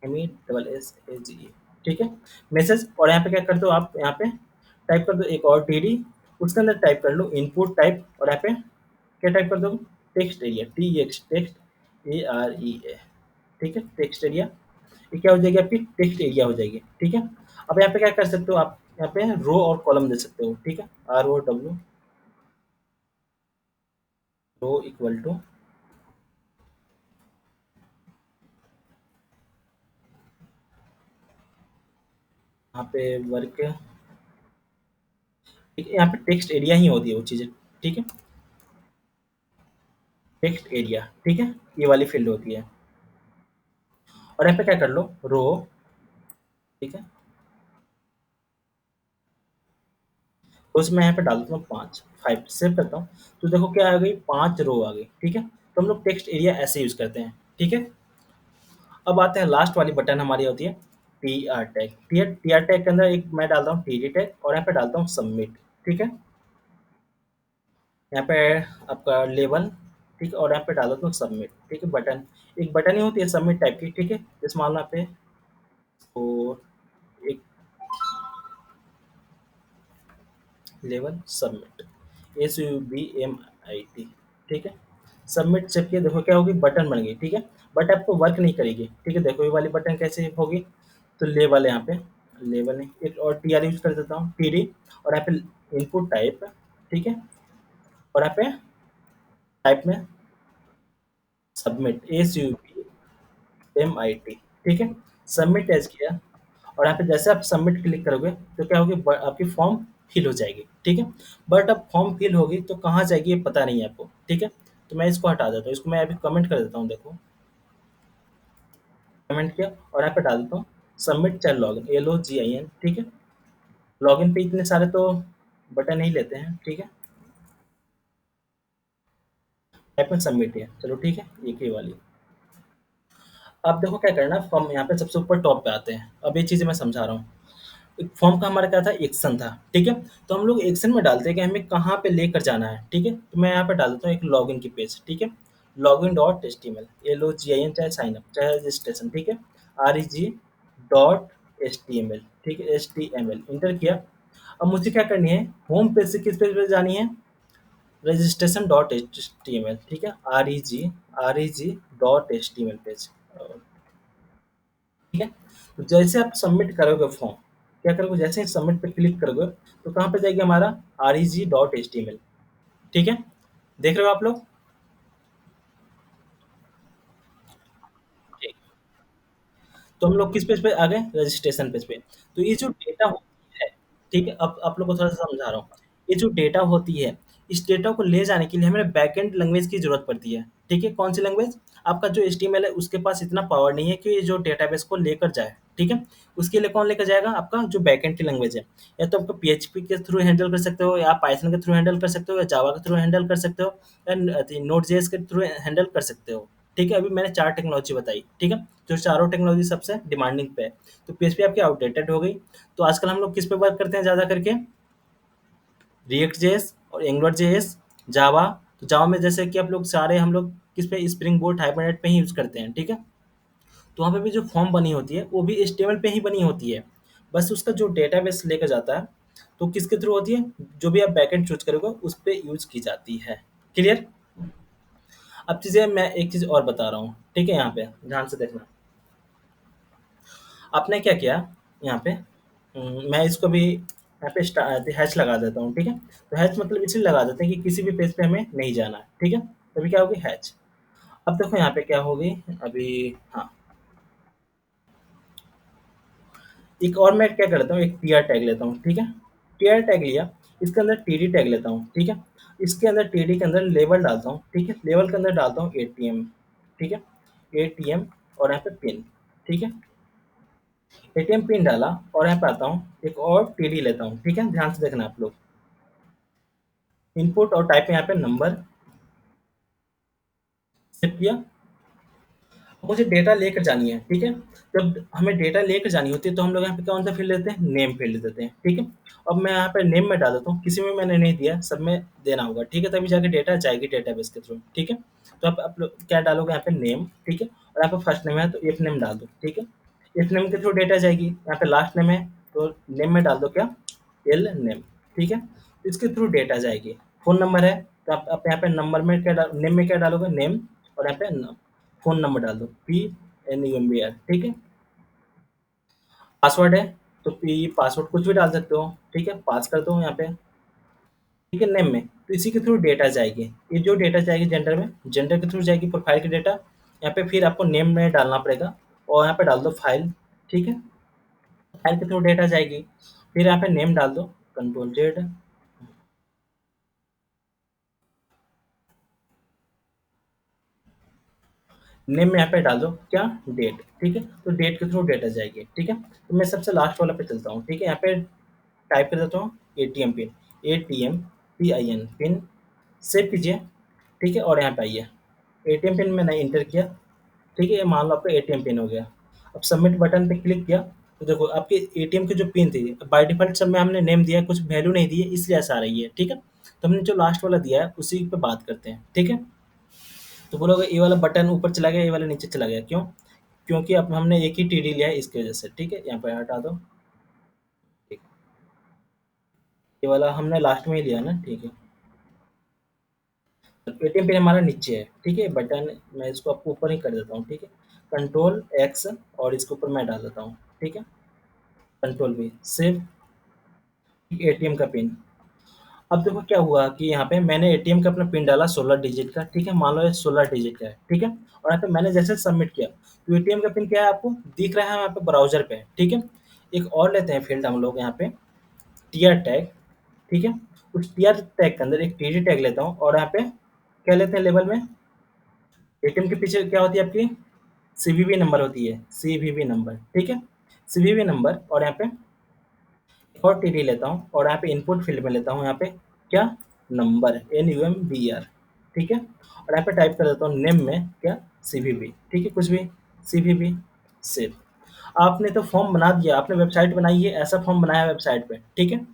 MESSAGE, ठीक है? मैसेज। और यहाँ पे क्या कर दो आप, यहाँ पे टाइप कर दो एक और टीडी, उसके अंदर टाइप कर लो इनपुट टाइप और यहाँ पे क्या टाइप कर दो? Text area, TX, text AREA, ठीक है? Text area. ये क्या हो जाएगी? आपकी टेक्स्ट एरिया हो जाएगी, ठीक है? अब यहाँ पे क्या कर सकते हो आप, यहाँ पे रो और कॉलम दे सकते हो, ठीक है? ROW, रो इक्वल टू, यहाँ पे वर्क, ठीक है? यहाँ पे टेक्स्ट एरिया ही होती है वो चीज़ें, ठीक है? टेक्स्ट एरिया, ठीक है? ये वाली फील्ड होती है। और यहाँ पे क्या कर लो? रो, ठीक है? तो उसमें यहाँ पे डाल देता हूँ 5, 5 सेव करता हूँ। तो देखो क्या आ गई? 5 रो आ गई, ठीक है? तो हम लोग टेक्स्ट एरिया ऐसे यूज़ करते हैं, ठीक है? अब आते हैं लास्ट वाली बटन हमारी होती है टीआर टैग। टीआर टैग के अंदर एक मैं डालता हूँ टीडी टैग और यहाँ पे डालता हूँ सबमिट, ठीक है? यहाँ पे आपका लेबल, ठीक है? और यहाँ पे डाल देता हूँ सबमिट, ठीक है? बटन, एक बटन ही होती है सबमिट टाइप की, ठीक है? जैसे मान लो यहाँ पे तो एक लेवल सबमिट, SUBMIT, ठीक है? सबमिट चेक किया, देखो क्या होगी? बटन बन गई, ठीक है? बट आपको वर्क नहीं करेगी, ठीक है? देखो ये वाली बटन कैसे होगी? तो लेवल है यहाँ पे, लेवल नहीं, एक और टीआर यूज कर देता हूँ, टीडी, और यहाँ पे इनपुट टाइप, ठीक है? और यहाँ पे टाइप में सबमिट, SUBMIT, ठीक है? सबमिट एज किया और यहाँ पे जैसे आप सबमिट क्लिक करोगे तो क्या होगी? आपकी फॉर्म फिल हो जाएगी, ठीक है? बट अब फॉर्म फिल होगी तो कहाँ जाएगी ये पता नहीं है आपको, ठीक है? तो मैं इसको हटा देता हूँ, इसको मैं अभी कमेंट कर देता हूँ, देखो कमेंट किया और यहाँ पे डाल देता हूँ सबमिट चाहे लॉगिन, LOGIN, ठीक है? लॉगिन पे इतने सारे तो बटन नहीं लेते हैं, ठीक है? टाइप में सबमिट है, चलो ठीक है, एक ही वाली। अब देखो क्या करना है, फॉर्म यहाँ पे सबसे ऊपर टॉप पे आते हैं, अब ये चीज़ें मैं समझा रहा हूँ। एक फॉर्म का हमारा क्या था, एक्शन था, ठीक है। तो हम लोग एक्शन में डालते हैं कि हमें कहाँ पे लेकर जाना है, ठीक है। तो मैं यहाँ पे डाल देता हूँ एक लॉगिन की पेज, ठीक है। Login dot H T M L, LOGIN, चाहे साइन अप चाहे रजिस्ट्रेशन, ठीक है। REG dot H T M L, ठीक है, HTML इंटर किया। अब मुझे क्या करनी है, होम पेज से किस पेज पे जानी है, registration dot H T M L, ठीक है। REG डॉट HTML पेज, ठीक है। तो जैसे आप सबमिट करोगे फॉर्म, क्या करोगे, जैसे ही सबमिट पे क्लिक करोगे तो कहाँ पे जाएगी हमारा, REG.html, ठीक है। देख रहे हो आप लोग, ठीक। तो हम लोग किस पेज पे आ गए, रजिस्ट्रेशन पेज पे। तो ये जो डेटा होती है, ठीक है, अब आप लोग को थोड़ा सा समझा रहा हूँ। ये जो डेटा होती है, इस डेटा को ले जाने के लिए हमें बैकएंड लैंग्वेज की जरूरत पड़ती है, ठीक है। कौन सी लैंग्वेज, आपका जो HTML है उसके पास इतना पावर नहीं है कि ये जो डेटाबेस को लेकर जाए, ठीक है। उसके लिए कौन लेकर जाएगा, आपका जो बैकएंड की लैंग्वेज है। या तो आपको PHP के थ्रू हैंडल कर सकते हो, या पाइथन के थ्रू हैंडल कर सकते हो, या जावा के थ्रू हैंडल कर सकते हो, या नोड जेएस के थ्रू हैंडल कर सकते हो, ठीक है। अभी मैंने 4 टेक्नोलॉजी बताई, ठीक है। जो चारों टेक्नोलॉजी सबसे डिमांडिंग पे है। तो PHP आपकी आउटडेटेड हो गई। तो आजकल हम लोग किस पे वर्क करते हैं ज़्यादा करके, रिएक्ट जेएस और एंगुलर जेएस, जावा। तो जावा में जैसे कि आप लोग सारे हम लोग किस पे, स्प्रिंग बोट हाइबरनेट पे ही यूज़ करते हैं, ठीक है। तो वहाँ पे भी जो फॉर्म बनी होती है वो भी HTML पे ही बनी होती है। बस उसका जो डेटाबेस लेकर जाता है, तो किसके थ्रू होती है, जो भी आप बैकएंड चूज़ करोगे उस पे यूज़ की जाती है। क्लियर? अब चीज़ें मैं एक चीज़ और बता रहा हूँ, ठीक है, यहाँ पे ध्यान से देखना। आपने क्या किया यहाँ पे, मैं इसको भी यहाँ पे हैच लगा देता हूँ, ठीक है। तो हैच मतलब इसलिए लगा देते हैं कि किसी भी पेज पे हमें नहीं जाना है, ठीक है। तभी क्या होगी, हैच। अब देखो यहाँ पे क्या होगी, अभी, हाँ, एक और मैं क्या करता हूँ, एक टीआर टैग लेता हूँ, ठीक है। टीआर टैग लिया, इसके अंदर टीडी टैग लेता हूँ, ठीक है। इसके अंदर टीडी के अंदर लेबल डालता हूँ, ठीक है। लेबल के अंदर डालता हूँ ATM, ठीक है। ATM और यहाँ पे पिन, ठीक है। ATM पिन डाला और यहाँ पे आता हूँ, एक और टीडी लेता हूँ, ठीक है। ध्यान से देखना आप लोग, इनपुट और टाइप में यहाँ पे नंबर सेट किया। मुझे डेटा लेकर जानी है, ठीक है। जब हमें डेटा लेकर जानी होती है तो हम लोग यहाँ पे कौन सा फील्ड देते हैं, नेम फील्ड देते हैं, ठीक है। अब मैं यहाँ पे नेम में डाल देता हूँ, किसी में मैंने नहीं दिया, सब में देना होगा, ठीक है। तभी जाके डेटा जाएगी डेटाबेस के थ्रू, ठीक है। तो आप लोग क्या डालोगे, यहाँ पे नेम, ठीक है। और यहाँ पे फर्स्ट नेम है तो इफ नेम डाल दो, ठीक है। इफ नेम के थ्रू डेटा जाएगी, यहाँ पे लास्ट नेम है तो नेम में डाल दो क्या, एल नेम, ठीक है। इसके थ्रू डेटा जाएगी। फ़ोन नंबर है तो आप यहाँ पे नंबर में क्या डाल, नेम में क्या डालोगे, नेम, और यहाँ पे फ़ोन नंबर डाल दो, PNUMBR, ठीक है। पासवर्ड है तो पासवर्ड कुछ भी डाल सकते हो, ठीक है, पास कर दो यहाँ पे, ठीक है, नेम में। तो इसी के थ्रू डेटा जाएगी। ये जो डेटा जाएगी जेंडर में, जेंडर के थ्रू जाएगी प्रोफाइल की डेटा। यहाँ पे फिर आपको नेम में डालना पड़ेगा और यहाँ पे डाल दो फाइल, ठीक है। फाइल के थ्रू डेटा जाएगी। फिर यहाँ पे नेम डाल दो, Ctrl Z, नेम में यहाँ पे डाल दो क्या, डेट, ठीक है। तो डेट के थ्रू डेटा जाएगी, ठीक है। तो मैं सबसे लास्ट वाला पे चलता हूँ, ठीक है। यहाँ पे टाइप कर देता हूँ ATM pin, ATM PIN pin, save कीजिए, ठीक है। और यहाँ पे आइए, ATM पिन मैंने इंटर किया, ठीक है। ये मान लो आपका ATM पिन हो गया। अब सबमिट बटन पे क्लिक किया तो देखो आपके ATM की जो पिन थी, बाय डिफ़ॉल्ट सब में हमने नेम दिया है, कुछ वैल्यू नहीं दी है इसलिए ऐसा आ रही है, ठीक है। तो हमने जो लास्ट वाला दिया है उसी पे बात करते हैं, ठीक है। तो बोलोगे ये वाला बटन ऊपर चला गया, ये वाला नीचे चला गया, क्यों? क्योंकि अब हमने एक ही TD लिया है इसकी वजह से, ठीक है। यहाँ पे हटा दो, ठीक। ये वाला हमने लास्ट में ही लिया ना, ठीक है। ATM पिन हमारा नीचे है, ठीक है। बटन मैं इसको आपको ऊपर ही कर देता हूँ, ठीक है। Ctrl X और इसके ऊपर मैं डाल देता हूँ, ठीक है। Ctrl V, सेव, ATM का पिन। अब देखो क्या हुआ कि यहाँ पे मैंने ATM का अपना पिन डाला 16 डिजिट का, ठीक है। मान लो ये 16 डिजिट का है, ठीक है। और यहाँ पे मैंने जैसे सबमिट किया तो ATM का पिन क्या है आपको दिख रहा है यहाँ पे ब्राउज़र पे, ठीक है। एक और लेते हैं फील्ड हम लोग यहाँ पे, टीआर टैग, ठीक है। उस टीआर टैग के अंदर एक TD टैग लेता हूँ और यहाँ पे क्या लेते हैं लेबल में, ATM के पीछे क्या होती है आपकी, CVV नंबर होती है, CVV नंबर, ठीक है। CVV नंबर और यहाँ पे और TD लेता हूँ और यहाँ पे इनपुट फील्ड में लेता हूँ यहाँ पे क्या, नंबर, NUMBR, ठीक है? और यहाँ पे टाइप कर देता हूँ नेम में क्या सीवीवी, ठीक है? कुछ भी सीवीवी सेव। आपने तो फॉर्म बना दिया, आपने वेबसाइट बनाई है, ऐसा फॉर्म बनाया है वेबसाइट पे, ठीक है?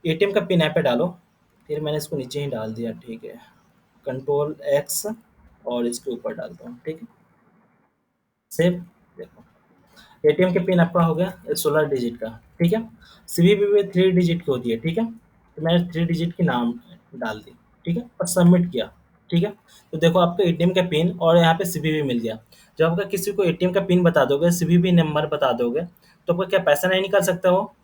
एटीएम का पिन यहाँ पे डालो, फिर मैंने इसको नीचे ही डाल दिया, ठीक है? कंट्रोल एक्स और इसके ऊपर डालता हूँ, ठीक है? सेव। देखो एटीएम के पिन आपका हो गया 16 डिजिट का, ठीक है? सीवीवी में 3 डिजिट की होती है, ठीक है? तो मैंने 3 डिजिट की नाम डाल दी, ठीक है? और सबमिट किया, ठीक है? तो देखो आपको एटीएम का पिन और यहाँ पे सीवीवी मिल गया। जब आपका किसी को एटीएम का पिन बता दोगे, सीवीवी नंबर बता दोगे, तो आपका क्या पैसा नहीं निकाल सकता वो?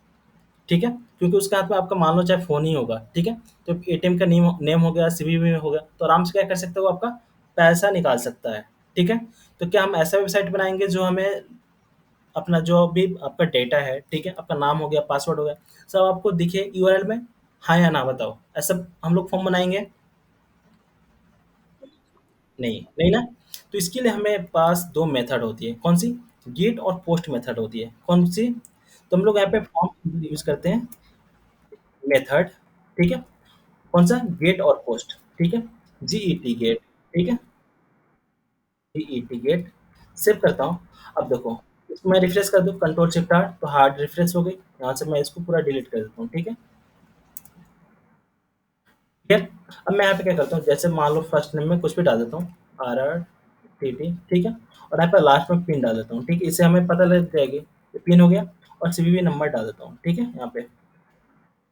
ठीक है? क्योंकि उसके हाथ में आपका मान लो चाहे फ़ोन ही होगा, ठीक है? तो एटीएम का नेम नेम हो गया, सीवीवी हो गया, तो आराम से क्या कर सकता है वो आपका पैसा निकाल सकता है, ठीक है? तो क्या हम ऐसा वेबसाइट बनाएँगे जो हमें अपना जो भी आपका डेटा है, ठीक है? आपका नाम हो गया, पासवर्ड हो गया, सब आपको दिखे यूआरएल में, हाँ या ना बताओ? ऐसा हम लोग फॉर्म बनाएँगे? नहीं, नहीं ना? तो इसके लिए हमें पास 2 मेथड होती है, कौन-सी? गेट और पोस्ट मेथड होती है, कौन-सी? तो हम लोग यहाँ पे फॉर्म यूज़ करते हैं मेथड, ठीक है? कौन-सा? गेट और पोस्ट, ठीक है? जीईटी गेट, ठीक है? जीईटी गेट, सेव करता हूँ। अब देखो, इसको मैं रिफ्रेश कर दूँ कंट्रोल शिफ्ट आर तो हार्ड रिफ्रेश हो गई। यहाँ से मैं इसको पूरा डिलीट कर देता हूँ, ठीक है? ठीक है? अब मैं यहाँ पे क्या करता हूँ, जैसे मान लो फर्स्ट नेम में कुछ भी डाल देता हूँ, RRTT, ठीक है? और यहाँ पे लास्ट में पिन डाल देता हूँ, ठीक है? इससे हमें पता लग जाएगी, ये पिन हो गया और सीवीवी नंबर डाल देता हूँ, ठीक है? यहाँ पे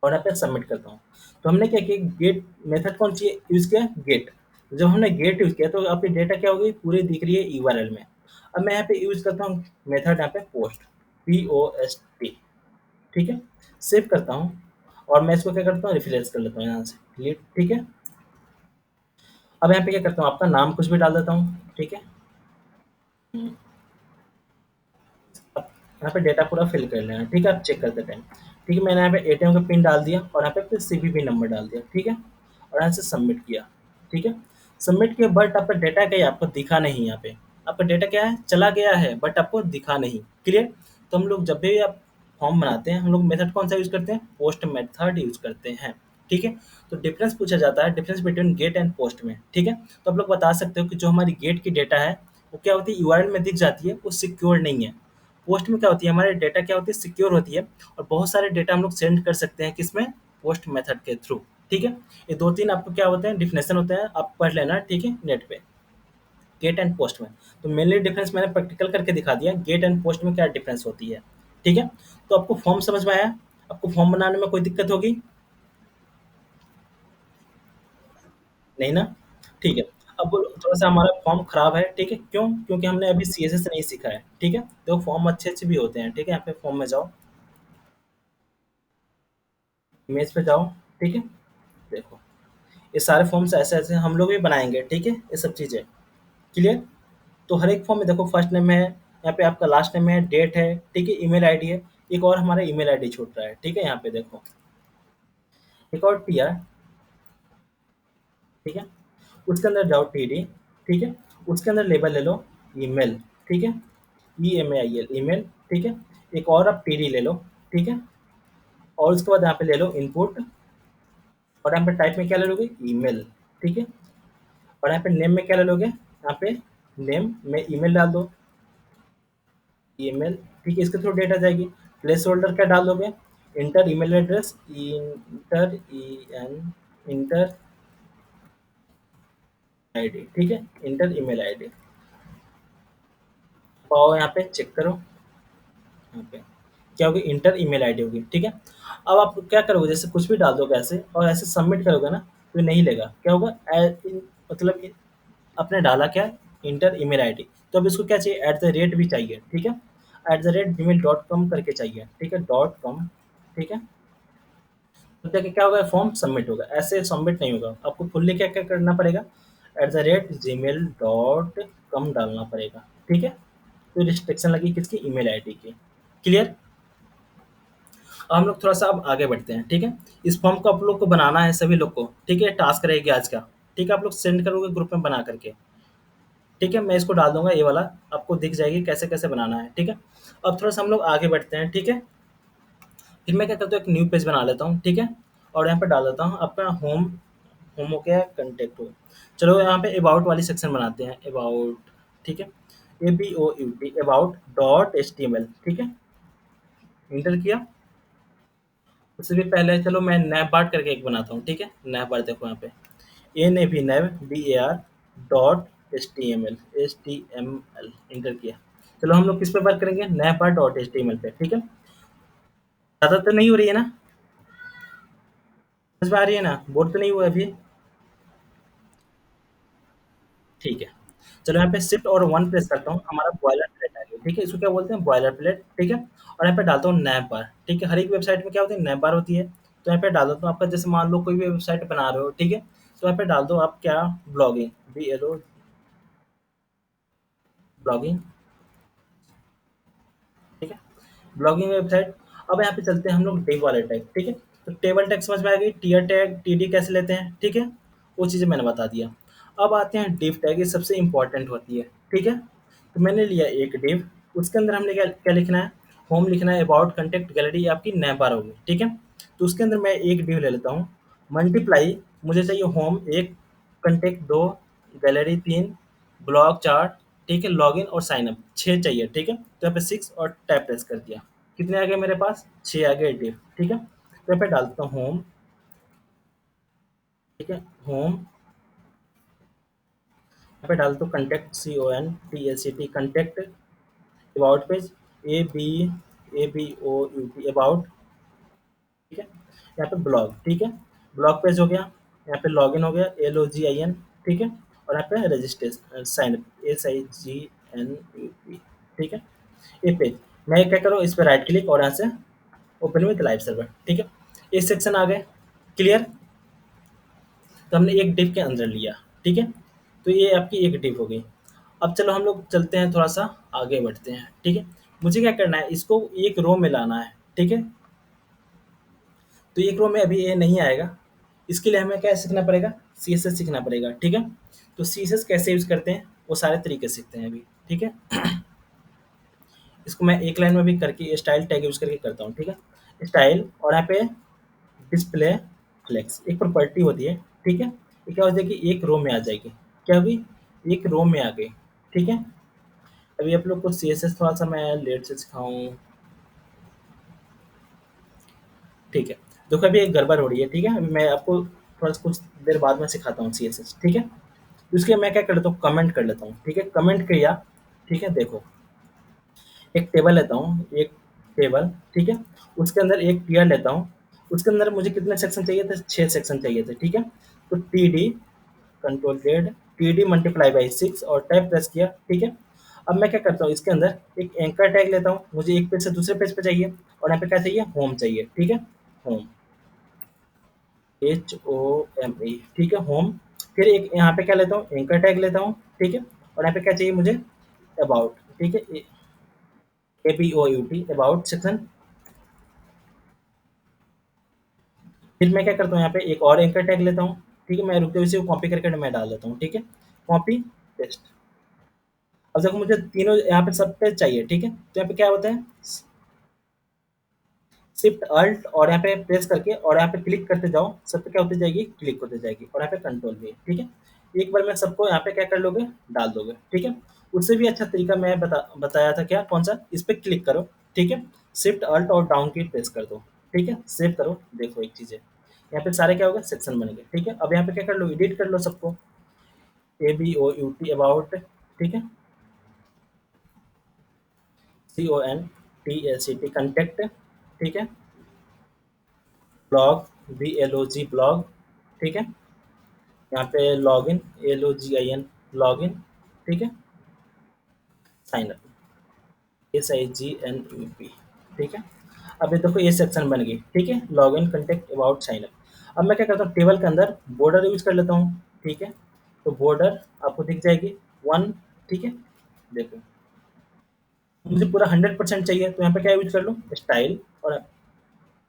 और यहाँ पे सबमिट करता हूँ। तो हमने क्या किया गेट मेथड कौन सी यूज़ किया? गेट। जब हमने गेट यूज़ किया तो आपकी डेटा क्या हो गई पूरी दिख रही है यूआरएल में। अब मैं यहाँ पे यूज़ करता हूँ मेथड यहाँ पे पोस्ट, POST, ठीक है? सेव करता हूँ और मैं इसको क्या करता हूँ रिफ्रेश कर लेता हूँ यहाँ से डिलीट, ठीक है? अब यहाँ पे क्या करता हूँ आपका नाम कुछ भी डाल देता हूँ, ठीक है? अब यहाँ पे डेटा पूरा फिल कर लेना, ठीक है? आप चेक करते टाइम, ठीक है? मैंने यहाँ पे एटीएम का पिन डाल दिया और यहाँ पे फिर सीवीवी नंबर डाल दिया, ठीक है? और यहाँ से सबमिट किया, ठीक है? सबमिट किया बट आपका डेटा क्या है आपको दिखा नहीं यहाँ पे। आपका डेटा क्या है? चला गया है बट आपको दिखा नहीं, क्लियर? तो हम लोग जब भी आप फॉर्म बनाते हैं, हम लोग मेथड कौन सा यूज़ करते हैं? पोस्ट मेथड यूज़ करते हैं, ठीक है? तो डिफरेंस पूछा जाता है, difference between get and post में, ठीक है? तो आप लोग बता सकते हो कि जो हमारी गेट की डेटा है, वो क्या होती है यूआरएल में दिख जाती है, वो सिक्योर नहीं है। पोस्ट में क्या होती है हमारे डेटा क्या होती है सिक्योर होती है और बहुत सारे डेटा हम लोग सेंड कर सकते हैं किसमें? पोस्ट मेथड के थ्रू, ठीक है? ये 2-3 आपको क्या होते हैं डेफिनेशन होते हैं, आप पढ़ लेना, ठीक है? नेट पे, गेट एंड पोस्ट में। तो मेनली डिफरेंस मैंने प्रैक्टिकल करके दिखा दिया, गेट एंड पोस्ट में क्या डिफरेंस होती है, ठीक है? तो आपको फॉर्म समझ में आया? आपको फॉर्म बनाने में कोई दिक्कत होगी? नहीं ना? ठीक है। अब थोड़ा-सा हमारा फॉर्म खराब है, ठीक है? क्यों? क्योंकि हमने अभी सीएसएस नहीं सीखा है, ठीक है? तो फॉर्म अच्छे-अच्छे भी होते हैं, ठीक है? यहाँ पे फॉर्म में जाओ, इमेज पे जाओ, ठीक है? देखो, ये सारे फॉर्म्स ऐसे-ऐसे हम लोग भी बनाएँगे, ठीक है? ये सब चीज़ें, क्लियर? तो हर एक फॉर्म में देखो फर्स्ट नेम है, यहाँ पे आपका लास्ट नेम है, डेट है, ठीक है? ईमेल आईडी है, एक और हमारा ईमेल आईडी छूट रहा है, ठीक है? यहाँ पे देखो, एक और टी है, ठीक है? उसके अंदर जाओ टीडी, ठीक है? उसके अंदर लेबल ले लो ईमेल, ठीक है? ईएमएआईएल ईमेल, ठीक है? एक और आप टीडी ले लो, ठीक है? और उसके बाद यहाँ पे ले लो इनपुट और यहाँ पे टाइप में क्या ले लोगे? ईमेल, ठीक है? और यहाँ पे नेम में क्या ले लोगे? यहाँ पे नेम में ईमेल डाल दो, ईमेल, ठीक है? इसके थ्रू डेटा जाएगी। प्लेस होल्डर क्या डाल दोगे? Inter email address, inter inter ID, ठीक है? Inter email ID. आओ यहाँ पे चेक करो, यहाँ पे क्या होगी? इंटर ईमेल आईडी होगी, ठीक है? अब आप क्या करोगे जैसे कुछ भी डाल दोगे ऐसे और ऐसे सबमिट करोगे ना तो नहीं लेगा, क्या होगा? मतलब आपने डाला क्या? इंटर ईमेल आईडी, तो अब इसको क्या चाहिए? एट द रेट भी चाहिए, ठीक है? एट द रेट gmail.com करके चाहिए, ठीक है? डॉट कॉम, ठीक है? तो जाके क्या होगा? फॉर्म सबमिट होगा, ऐसे सबमिट नहीं होगा। आपको फुल्ली क्या क्या करना पड़ेगा? एट द रेट gmail.com डालना पड़ेगा, ठीक है? तो रिस्ट्रिक्शन लगी किसकी? ईमेल आईडी की, क्लियर? अब हम लोग थोड़ा-सा अब आगे बढ़ते हैं, ठीक है? इस फॉर्म को आप लोग को बनाना है सभी लोग को, ठीक है? टास्क रहेगी आज का, ठीक है? आप लोग सेंड करोगे ग्रुप में बना करके, ठीक है? मैं इसको डाल दूँगा ये वाला, आपको दिख जाएगी कैसे-कैसे बनाना है, ठीक है? अब थोड़ा-सा हम लोग आगे बढ़ते हैं, ठीक है? फिर मैं क्या करता हूँ एक न्यू पेज बना लेता हूँ, ठीक है? और यहाँ पे डाल देता हूँ आपका होम, होम हो गया, कंटेक्ट हो गया। चलो यहाँ पे अबाउट वाली सेक्शन बनाते हैं, अबाउट, ठीक है, ABOUT, अबाउट डॉट HTML, ठीक है, इंटर किया। उससे भी पहले चलो मैं नैपबार्ट करके एक बनाता हूँ, ठीक है, नैपबार्ट देखो यहाँ पे, NAV नैव BAR डॉट HTML, इंटर किया। चलो हम लोग किस पे वर्क करेंगे, नैपबार्ट डॉट HTML पे, ठीक है। ज़्यादा तो नहीं हो रही है ना, समझ में आ रही है ना, बोर तो नहीं हुआ अभी? ठीक है। चलो यहाँ पे शिफ्ट और 1 प्रेस करता हूँ, हमारा बॉयलर प्लेट आ गया, ठीक है, इसको क्या बोलते हैं, बॉयलर प्लेट, ठीक है। और यहाँ पे डालता हूँ नैप बार, ठीक है, हर एक वेबसाइट में क्या होती है, नैप बार होती है। तो यहाँ पे डाल देता हूँ आपका, जैसे मान लो कोई भी वेबसाइट बना रहे हो, ठीक है, तो यहाँ पे डाल दो आप क्या, ब्लॉगिंग, BLO, ब्लॉगिंग, ठीक है, ब्लॉगिंग वेबसाइट। अब यहाँ पे चलते हैं हम लोग डिव वाले टैग, ठीक है। तो टेबल टैग समझ में आ गई, टीयर टैग, TD कैसे लेते हैं, ठीक है, वो चीज़ें मैंने बता दिया। अब आते हैं डिव टैग, ये सबसे इंपॉर्टेंट होती है, ठीक है। तो मैंने लिया एक डिव, उसके अंदर हमने क्या क्या लिखना है, होम लिखना है, अबाउट, कंटेक्ट, गैलरी आपकी नैप बार होगी, ठीक है। तो उसके अंदर मैं एक डिव ले लेता हूँ, मल्टीप्लाई, मुझे चाहिए होम एक, कंटेक्ट दो, गैलरी तीन, ब्लॉग चार, ठीक है, लॉगिन और साइन अप 6 चाहिए, ठीक है। तो यहाँ पे 6 और टैप प्रेस कर दिया, कितने आ गए मेरे पास, 6 आ गए डिव, ठीक है। तो यहाँ पे डालता हूँ होम, ठीक है, होम, यहाँ पे डालता हूँ contact, CONTACT, contact, about page, ABOUT, about, ठीक है। यहाँ पे ब्लॉग, ठीक है, ब्लॉग पेज हो गया, यहाँ पे लॉगिन हो गया, LOGIN, ठीक है। और यहाँ पे रजिस्ट्रेशन, साइन अप, SIGNUP, ठीक है। ये पेज, मैं क्या करूँ, इस पर राइट क्लिक और यहाँ से ओपन विद लाइव सर्वर, ठीक है। ये सेक्शन आ गए, क्लियर। तो हमने एक डिव के अंदर लिया, ठीक है। तो ये आपकी एक डिव हो गई। अब चलो हम लोग चलते हैं, थोड़ा सा आगे बढ़ते हैं, ठीक है। मुझे क्या करना है, इसको एक रो में लाना है, ठीक है। तो एक रो में अभी ये नहीं आएगा, इसके लिए हमें क्या सीखना पड़ेगा, CSS सीखना पड़ेगा, ठीक है। तो CSS कैसे यूज़ करते हैं, वो सारे तरीके सीखते हैं अभी, ठीक है। इसको मैं एक लाइन में भी करके स्टाइल टैग यूज़ करके करता हूँ, ठीक है। स्टाइल और यहाँ पे डिस्प्ले फ्लेक्स एक प्रॉपर्टी होती है, ठीक है। ये क्या हो जाएगी, एक रो में आ जाएगी, क्या होगी, एक रो में आ गई, ठीक है। अभी आप लोग को CSS थोड़ा सा मैं लेट से सिखाऊँ, ठीक है। देखो अभी एक गड़बड़ हो रही है, ठीक है, अभी मैं आपको थोड़ा सा कुछ देर बाद में सिखाता हूँ CSS, ठीक है। उसके मैं क्या कर लेता हूँ, कमेंट कर लेता हूँ, ठीक है, कमेंट किया, ठीक है। देखो एक टेबल लेता हूँ, एक टेबल, ठीक है, उसके अंदर एक टीयर लेता हूँ, उसके अंदर मुझे कितने सेक्शन चाहिए थे, 6 सेक्शन चाहिए थे, ठीक है। तो TD, control Z, TD multiply by 6 और टैब प्रेस किया, ठीक है। अब मैं क्या करता हूँ, इसके अंदर एक एंकर टैग लेता हूँ, मुझे एक पेज से दूसरे पेज पे चाहिए, और यहाँ पे क्या चाहिए, होम चाहिए, ठीक है, होम, HOME, ठीक है, होम। फिर एक यहाँ पे क्या लेता हूँ, एंकर टैग लेता हूँ, ठीक है। और यहाँ पे क्या चाहिए मुझे, अबाउट, ठीक है, ABOUT, अबाउट सेक्शन। फिर मैं क्या करता हूँ, यहाँ पे एक और एंकर टैग लेता हूँ, ठीक है, मैं रुकते हुए इसे कॉपी करके मैं डाल देता हूँ, ठीक है, कॉपी पेस्ट। अब देखो मुझे तीनों यहाँ पे सब पे चाहिए, ठीक है। तो यहाँ पे क्या होता है, शिफ्ट अल्ट और यहाँ पे प्रेस करके और यहाँ पे क्लिक करते जाओ, सब पे क्या होती जाएगी, क्लिक होती जाएगी, और यहाँ पे कंट्रोल भी, ठीक है। एक बार में सबको यहाँ पे क्या कर लोगे, डाल दोगे, ठीक है। उससे भी अच्छा तरीका मैं बताया था, क्या, कौन सा, इस पे क्लिक करो, ठीक है, शिफ्ट अल्ट और डाउन की प्रेस कर दो, ठीक है, सेव करो, देखो एक चीज़ है, यहाँ पे सारे क्या हो गए, सेक्शन बन गए, ठीक है। अब यहाँ पे क्या कर लो, एडिट कर लो सबको, ABOUT, अबाउट, ठीक है, CONTACT, कंटेक्ट, ठीक है, ब्लॉग, BLOG, ब्लॉग, ठीक है। यहाँ पे लॉगिन, LOGIN, लॉगिन, ठीक है, साइन अप, SIGNUP, ठीक है। अब ये देखो ये सेक्शन बन गई, ठीक है, login, contact, about, sign up. अब मैं क्या करता हूँ, टेबल के अंदर बॉर्डर यूज कर लेता हूँ, ठीक है। तो बॉर्डर आपको दिख जाएगी 1, ठीक है। देखो मुझे पूरा 100% चाहिए, तो यहाँ पे क्या यूज कर लूँ, स्टाइल और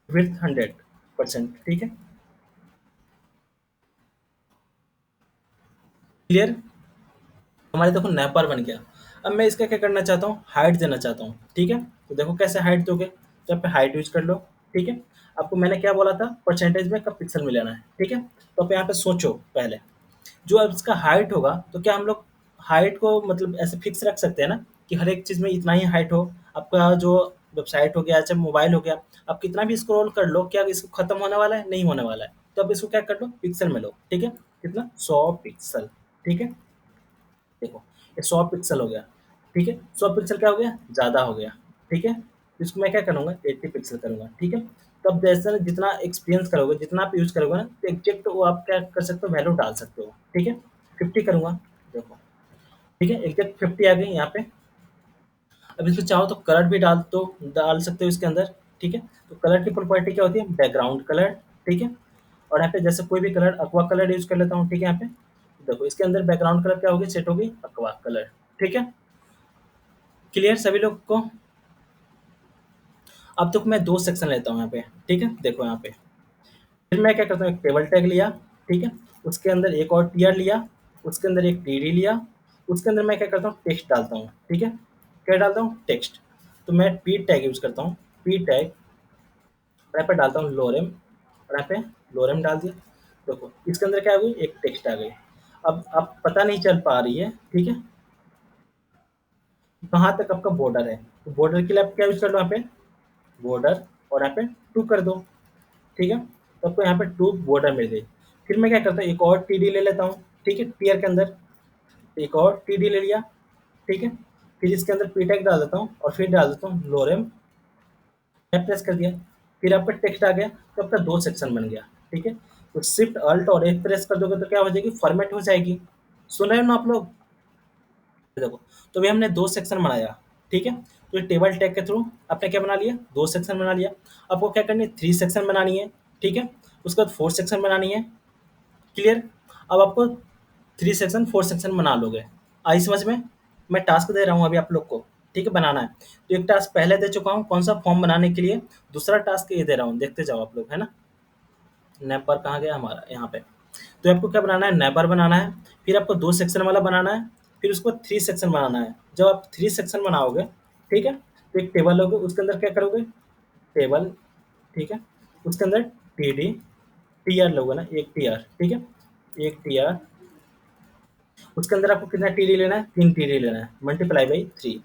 विड्थ 100%, ठीक है, क्लियर। हमारे देखो नैपर बन गया। अब मैं इसका क्या करना चाहता हूँ, हाइट देना चाहता हूँ, ठीक है। तो देखो कैसे हाइट दोगे, तो यहाँ पे हाइट यूज कर लो, ठीक है? आपको मैंने क्या बोला था परसेंटेज में कब पिक्सल में लेना है, ठीक है? तो आप यहाँ पे सोचो पहले, जो अब इसका हाइट होगा, तो क्या हम लोग हाइट को मतलब ऐसे फिक्स रख सकते हैं ना कि हर एक चीज़ में इतना ही हाइट हो? आपका जो वेबसाइट हो गया, चाहे मोबाइल हो गया, आप कितना भी स्क्रॉल कर लो, क्या इसको खत्म होने वाला है? नहीं होने वाला है। तो अब इसको क्या कर लो, पिक्सल में लो, ठीक है? कितना? 100 पिक्सल, ठीक है? देखो, ये 100 पिक्सल हो गया, ठीक है? 100 पिक्सल क्या हो गया? ज़्यादा हो गया, ठीक है? इसको मैं क्या करूँगा? 80 पिक्सल करूँगा, ठीक है? तो अब जैसे जितना एक्सपीरियंस करोगे, जितना आप यूज़ करोगे ना, तो एग्ज़ैक्ट वो आप क्या कर सकते हो, वैल्यू डाल सकते हो, ठीक है? 50 करूँगा, देखो, ठीक है? एग्ज़ैक्ट 50 आ गई यहाँ पे। अब इसमें चाहो तो कलर भी डाल सकते हो इसके अंदर, ठीक है? तो कलर की प्रॉपर्टी क्या होती है? बैकग्राउंड कलर, ठीक है? और यहाँ पे जैसे कोई भी कलर, एक्वा कलर यूज़ कर लेता हूँ, ठीक है? यहाँ पे देखो, इसके अंदर बैकग्राउंड कलर क्या होगी? सेट होगी एक्वा कलर, ठीक है? क्लियर सभी लोग को? अब तो मैं 2 सेक्शन लेता हूँ यहाँ पे, ठीक है? देखो यहाँ पे, फिर मैं क्या करता हूँ, एक टेबल टैग लिया, ठीक है? उसके अंदर एक और टियर लिया, उसके अंदर एक टीडी लिया, उसके अंदर मैं क्या करता हूँ, टेक्स्ट डालता हूँ, ठीक है? क्या डालता हूँ? टेक्स्ट। तो मैं पी टैग यूज़ करता हूँ, पी टैग, और यहाँ पे डालता हूँ लोरेम, और यहाँ पे लोरेम डाल दिया। देखो, इसके अंदर क्या आ गई? एक टेक्स्ट आ गई। अब पता नहीं चल पा रही है, ठीक है? कहाँ तक आपका बॉर्डर है, तो बॉर्डर के लिए आप क्या यूज़ कर लो यहाँ पे? बॉर्डर, और यहाँ पे 2 कर दो, ठीक है? तो आपको यहाँ पे 2 बॉर्डर मिल गई। फिर मैं क्या करता हूँ, एक और टीडी ले लेता हूँ, ठीक है? टियर के अंदर एक और टीडी ले लिया, ठीक है? फिर इसके अंदर पी टैग डाल देता हूँ, और फिर डाल देता हूँ लोरेम, मैं प्रेस कर दिया। फिर आपका टेक्स्ट आ गया, तो आपका 2 सेक्शन बन गया, ठीक है? तो शिफ्ट अल्ट और एक प्रेस कर दोगे तो क्या हो जाएगी? फॉर्मेट हो जाएगी। सुन रहे हो ना आप लोग? देखो, तो अभी हमने 2 सेक्शन बनाया, ठीक है? तो ये टेबल टैग के थ्रू आपने क्या बना लिया? 2 सेक्शन बना लिया। आपको क्या करनी है? 3 सेक्शन बनानी है, ठीक है? उसके बाद 4 सेक्शन बनानी है, क्लियर? अब आपको 3 सेक्शन 4 सेक्शन बना लोगे। आई समझ में? मैं टास्क दे रहा हूँ अभी आप लोग को, ठीक है? बनाना है। तो एक टास्क पहले दे चुका हूँ, कौन सा? फॉर्म बनाने के लिए। दूसरा टास्क ये दे रहा हूँ, देखते जाओ आप लोग, है ना? नैप बार कहाँ गया हमारा? यहाँ पे। तो आपको क्या बनाना है? नैप बार बनाना है। फिर आपको 2 सेक्शन वाला बनाना है। फिर उसको 3 सेक्शन बनाना है। जब आप 3 सेक्शन बनाओगे, ठीक है? तो एक टेबल लोगे, उसके अंदर क्या करोगे? टेबल, ठीक है? उसके अंदर टीडी, टीआर लोगे ना, एक टीआर, ठीक है? एक टीआर, उसके अंदर आपको कितना टीडी लेना है? 3 टीडी लेना है, मल्टीप्लाई बाई 3।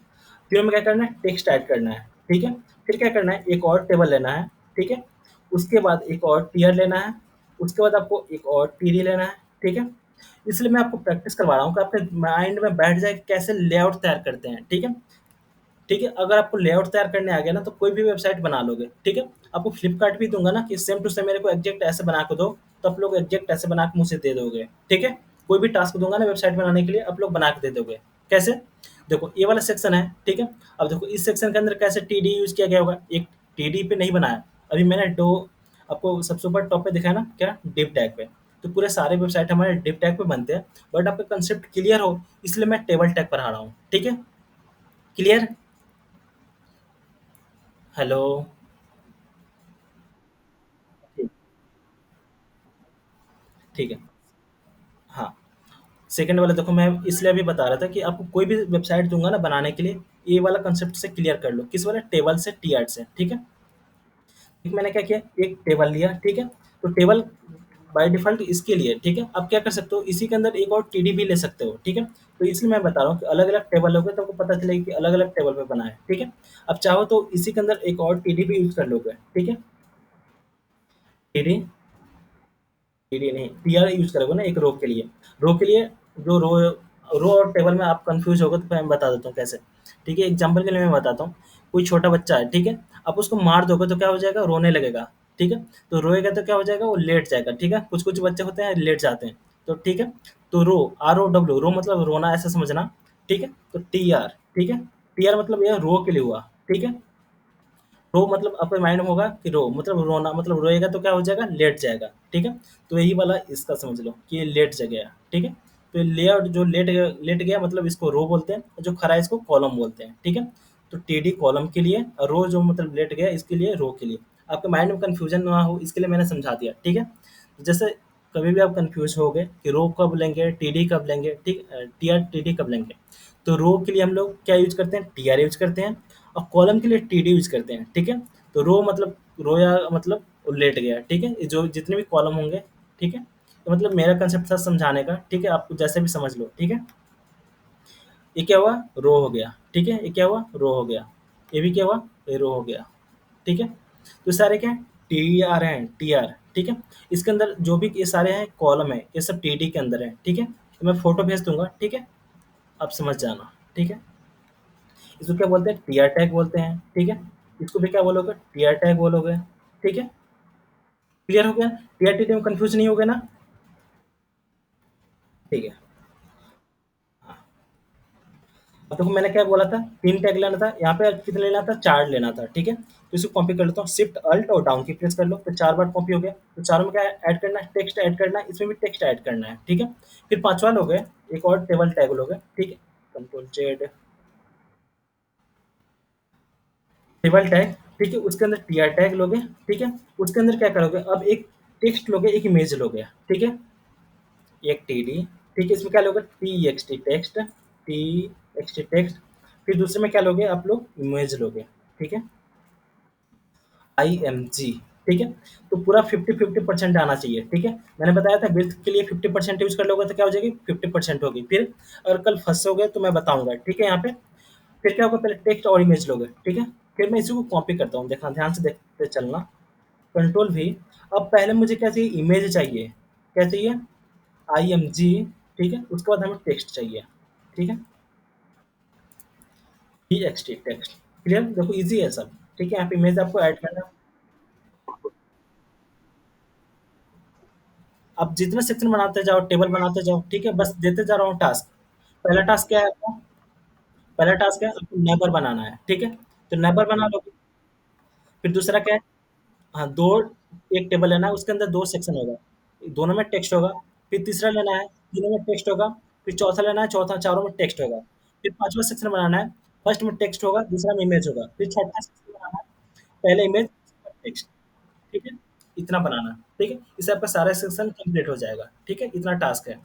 फिर हमें क्या करना है? टेक्स्ट ऐड करना है, ठीक है? फिर क्या करना है? एक और टेबल लेना है, ठीक है? उसके बाद एक और टियर लेना है, उसके बाद आपको एक और टीडी लेना है, ठीक है? इसलिए मैं आपको प्रैक्टिस करवा रहा हूँ कि आपके माइंड में बैठ जाए कि कैसे लेआउट तैयार करते हैं, ठीक है? ठीक है? अगर आपको लेआउट तैयार करने आ गया ना, तो कोई भी वेबसाइट बना लोगे, ठीक है? आपको फ्लिपकार्ट भी दूँगा ना कि सेम टू सेम मेरे को एग्ज़ैक्ट ऐसे बना के दो, तो आप लोग एग्ज़ैक्ट ऐसे बना के मुझे दे दोगे, ठीक है? कोई भी टास्क दूँगा ना वेबसाइट बनाने के लिए, आप लोग बना के दे दोगे। कैसे? देखो, ये वाला सेक्शन है, ठीक है? अब देखो, इस सेक्शन के अंदर कैसे टीडी यूज़ किया गया होगा? एक टीडी पे नहीं बनाया। अभी मैंने दो आपको सबसे ऊपर टॉप पे दिखाया ना, क्या? डिव टैग पे। तो पूरे सारे वेबसाइट हमारे डिव टैग पे बनते हैं, बट आपका कंसेप्ट क्लियर हो, इसलिए मैं टेबल टैग पढ़ा रहा हूँ, ठीक है? क्लियर? हेलो? ठीक, ठीक है। हाँ, सेकंड वाला देखो, मैं इसलिए अभी बता रहा था कि आपको कोई भी वेबसाइट दूँगा ना बनाने के लिए, ये वाला कांसेप्ट से क्लियर कर लो। किस वाला? टेबल से, टी-आर्ट से, ठीक है? एक मैंने क्या किया, एक टेबल लिया, ठीक है? तो टेबल बाय डिफ़ॉल्ट इसके लिए, ठीक है? आप क्या कर सकते हो, इसी के अंदर एक और टीडी भी ले सकते हो, ठीक है? तो इसलिए मैं बता रहा हूँ कि अलग-अलग टेबल लोगे तो आपको पता चलेगा कि अलग-अलग टेबल पे बना है, ठीक है? अब चाहो तो इसी के अंदर एक और टीडी भी यूज़ कर लोगे, ठीक है? टीडी, टीडी नहीं, टीआर यूज़ करोगे ना एक रो के लिए। रो के लिए, जो रो और टेबल में आप कन्फ्यूज़ हो गए तो मैं बता देता हूँ कैसे, ठीक है? एग्ज़ाम्पल के लिए मैं बताता हूँ। कोई छोटा बच्चा है, ठीक है? आप उसको मार दोगे तो क्या हो जाएगा? रोने लगेगा, ठीक है? तो रोएगा तो क्या हो जाएगा? वो लेट जाएगा, ठीक है? कुछ-कुछ बच्चे होते हैं लेट जाते हैं, तो ठीक है? तो रो, आर-ओ-डब्ल्यू, रो मतलब रोना ऐसा समझना, ठीक है? तो टी-आर, ठीक है? टी-आर मतलब ये रो के लिए हुआ, ठीक है? रो मतलब आपके माइंड में होगा कि रो मतलब रोना, मतलब रोएगा तो क्या हो जाएगा? लेट जाएगा, ठीक है? तो यही वाला इसका समझ लो कि ये लेट गया, ठीक है? तो लेआउट जो लेट गया मतलब इसको रो बोलते हैं, और जो खड़ा है इसको कॉलम बोलते हैं, ठीक है? तो टीडी कॉलम के लिए, और रो जो मतलब लेट गया इसके लिए रो के लिए। आपके माइंड में कन्फ्यूजन ना हो इसके लिए मैंने समझा दिया, ठीक है? तो जैसे कभी भी आप कन्फ्यूज हो गए कि रो कब लेंगे, टीडी कब लेंगे, ठीक, टीआर टीडी कब लेंगे, तो रो के लिए हम लोग क्या यूज करते हैं? टीआर यूज करते हैं, और कॉलम के लिए टीडी यूज करते हैं, ठीक है? तो रो मतलब रो या मतलब वो लेट गया, ठीक है? ये जो जितने भी कॉलम होंगे, ठीक है? तो मतलब मेरा कंसेप्ट था समझाने का, ठीक है? आप जैसे भी समझ लो, ठीक है? ये क्या हुआ? रो हो गया, ठीक है? ये क्या हुआ? रो हो गया। ये भी क्या हुआ? ये रो हो गया, ठीक है? तो सारे क्या हैं? टीआर हैं, टीआर, ठीक है? इसके अंदर जो भी ये सारे हैं कॉलम है, ये सब टीडी के अंदर है, ठीक है? तो मैं फोटो भेज दूंगा, ठीक है? आप समझ जाना, ठीक है? इसको क्या बोलते हैं? टीआर टैग बोलते हैं, ठीक है? इसको भी क्या बोलोगे? टीआर टैग बोलोगे, ठीक है? क्लियर हो गया? टीआर टी में कंफ्यूज नहीं हो गया ना? ठीक है। अब देखो मैंने क्या बोला था, 3 टैग लेना था, यहाँ पे कितने लेना था? 4 लेना था, ठीक है? तो इसको कॉपी कर लेता हूँ, शिफ्ट अल्ट और डाउन की प्रेस कर लो, तो 4 बार कॉपी हो गया। तो चारों में क्या ऐड करना है? टेक्स्ट ऐड करना है, इसमें भी टेक्स्ट ऐड करना है, ठीक है? फिर 5वां लोगे, एक और टेबल टैग लोगे, ठीक है? कंट्रोल जेड, टेबल टैग, ठीक है? उसके अंदर टीआर टैग लोगे, ठीक है? उसके अंदर क्या करोगे? अब एक टेक्स्ट लोगे, एक इमेज लोगे, ठीक है? एक टीडी, ठीक है? इसमें क्या लोगे? TXT text, TXT text. फिर दूसरे में क्या लोगे आप लोग? इमेज लोगे, ठीक है? आईएमजी, ठीक है? तो पूरा 50-50% आना चाहिए, ठीक है? मैंने बताया था विड्थ के लिए 50% यूज़ कर लोगे तो क्या हो जाएगी? 50% होगी। फिर अगर कल फँसोगे तो मैं बताऊँगा, ठीक है यहाँ पे? फिर क्या होगा? पहले टेक्स्ट और इमेज लोगे, ठीक है? फिर मैं इसी को कॉपी करता हूँ, देखना ध्यान से देखते चलना। कंट्रोल भी। अब पहले मुझे क्या चाहिए? इमेज चाहिए। क्या चाहिए? आईएमजी, ठीक है? उसके बाद हमें टेक्स्ट चाहिए, ठीक है? TXT text, clear? देखो ईज़ी है सब, ठीक है? यहाँ पे इमेज आपको ऐड करना है। अब जितने सेक्शन बनाते जाओ, टेबल बनाते जाओ, ठीक है? बस देते जा रहा हूँ टास्क। पहला टास्क क्या है आपका? पहला टास्क है आपको नेबर बनाना है, ठीक है? तो नेबर बना लोगे। फिर दूसरा क्या है? हाँ, 2 एक टेबल लेना है, उसके अंदर 2 सेक्शन होगा। दोनों में टेक्स्ट होगा। फिर तीसरा लेना है, तीनों में टेक्स्ट होगा। फिर चौथा लेना है, चौथा चारों में टेक्स्ट होगा। फिर 5वां सेक्शन बनाना है, फर्स्ट में टेक्स्ट होगा, दूसरा में इमेज होगा। फिर छठा सेक्शन बनाना है, पहले इमेज, टेक्स्ट, ठीक है? इतना बनाना है, ठीक है? इससे आपका सारा सेक्शन कंप्लीट हो जाएगा, ठीक है? इतना टास्क है।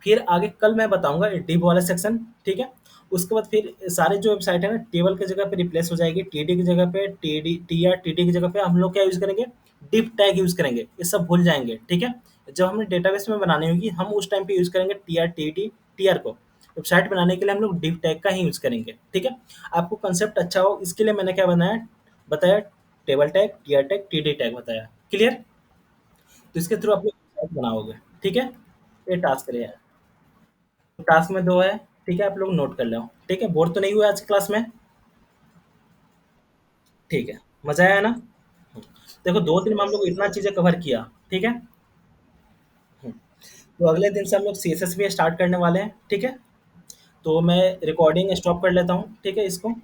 फिर आगे कल मैं बताऊँगा ये डिव वाला सेक्शन, ठीक है? उसके बाद फिर सारे जो वेबसाइट है ना टेबल की जगह पे रिप्लेस हो जाएगी, टीडी की जगह पे टीडी टीआर टीटी की जगह पे हम लोग क्या यूज़ करेंगे? डिव टैग यूज़ करेंगे, ये सब भूल जाएँगे, ठीक है? जब हमें डेटाबेस में बनानी होगी हम उस टाइम पे यूज़ करेंगे टीआर टीटी टीआर को। वेबसाइट बनाने के लिए हम लोग डिव टैग का ही यूज़ करेंगे, ठीक है? आपको कांसेप्ट अच्छा हो इसके लिए मैंने क्या बताया table tag, TR tag, TD tag बताया, क्लियर? तो इसके थ्रू आप लोग वेबसाइट बनाओगे, ठीक है? ये टास्क रहे। टास्क में 2 है, ठीक है? आप लोग नोट कर लो, ठीक है? बोर तो नहीं हुए आज की क्लास में? ठीक है, मज़ा आया ना? देखो 2 दिन में हम लोग इतना चीज़ें कवर किया, ठीक है? हुँ, तो अगले दिन से हम लोग सीएसएस भी स्टार्ट करने वाले हैं, ठीक है? तो मैं रिकॉर्डिंग स्टॉप कर लेता हूँ, ठीक है इसको?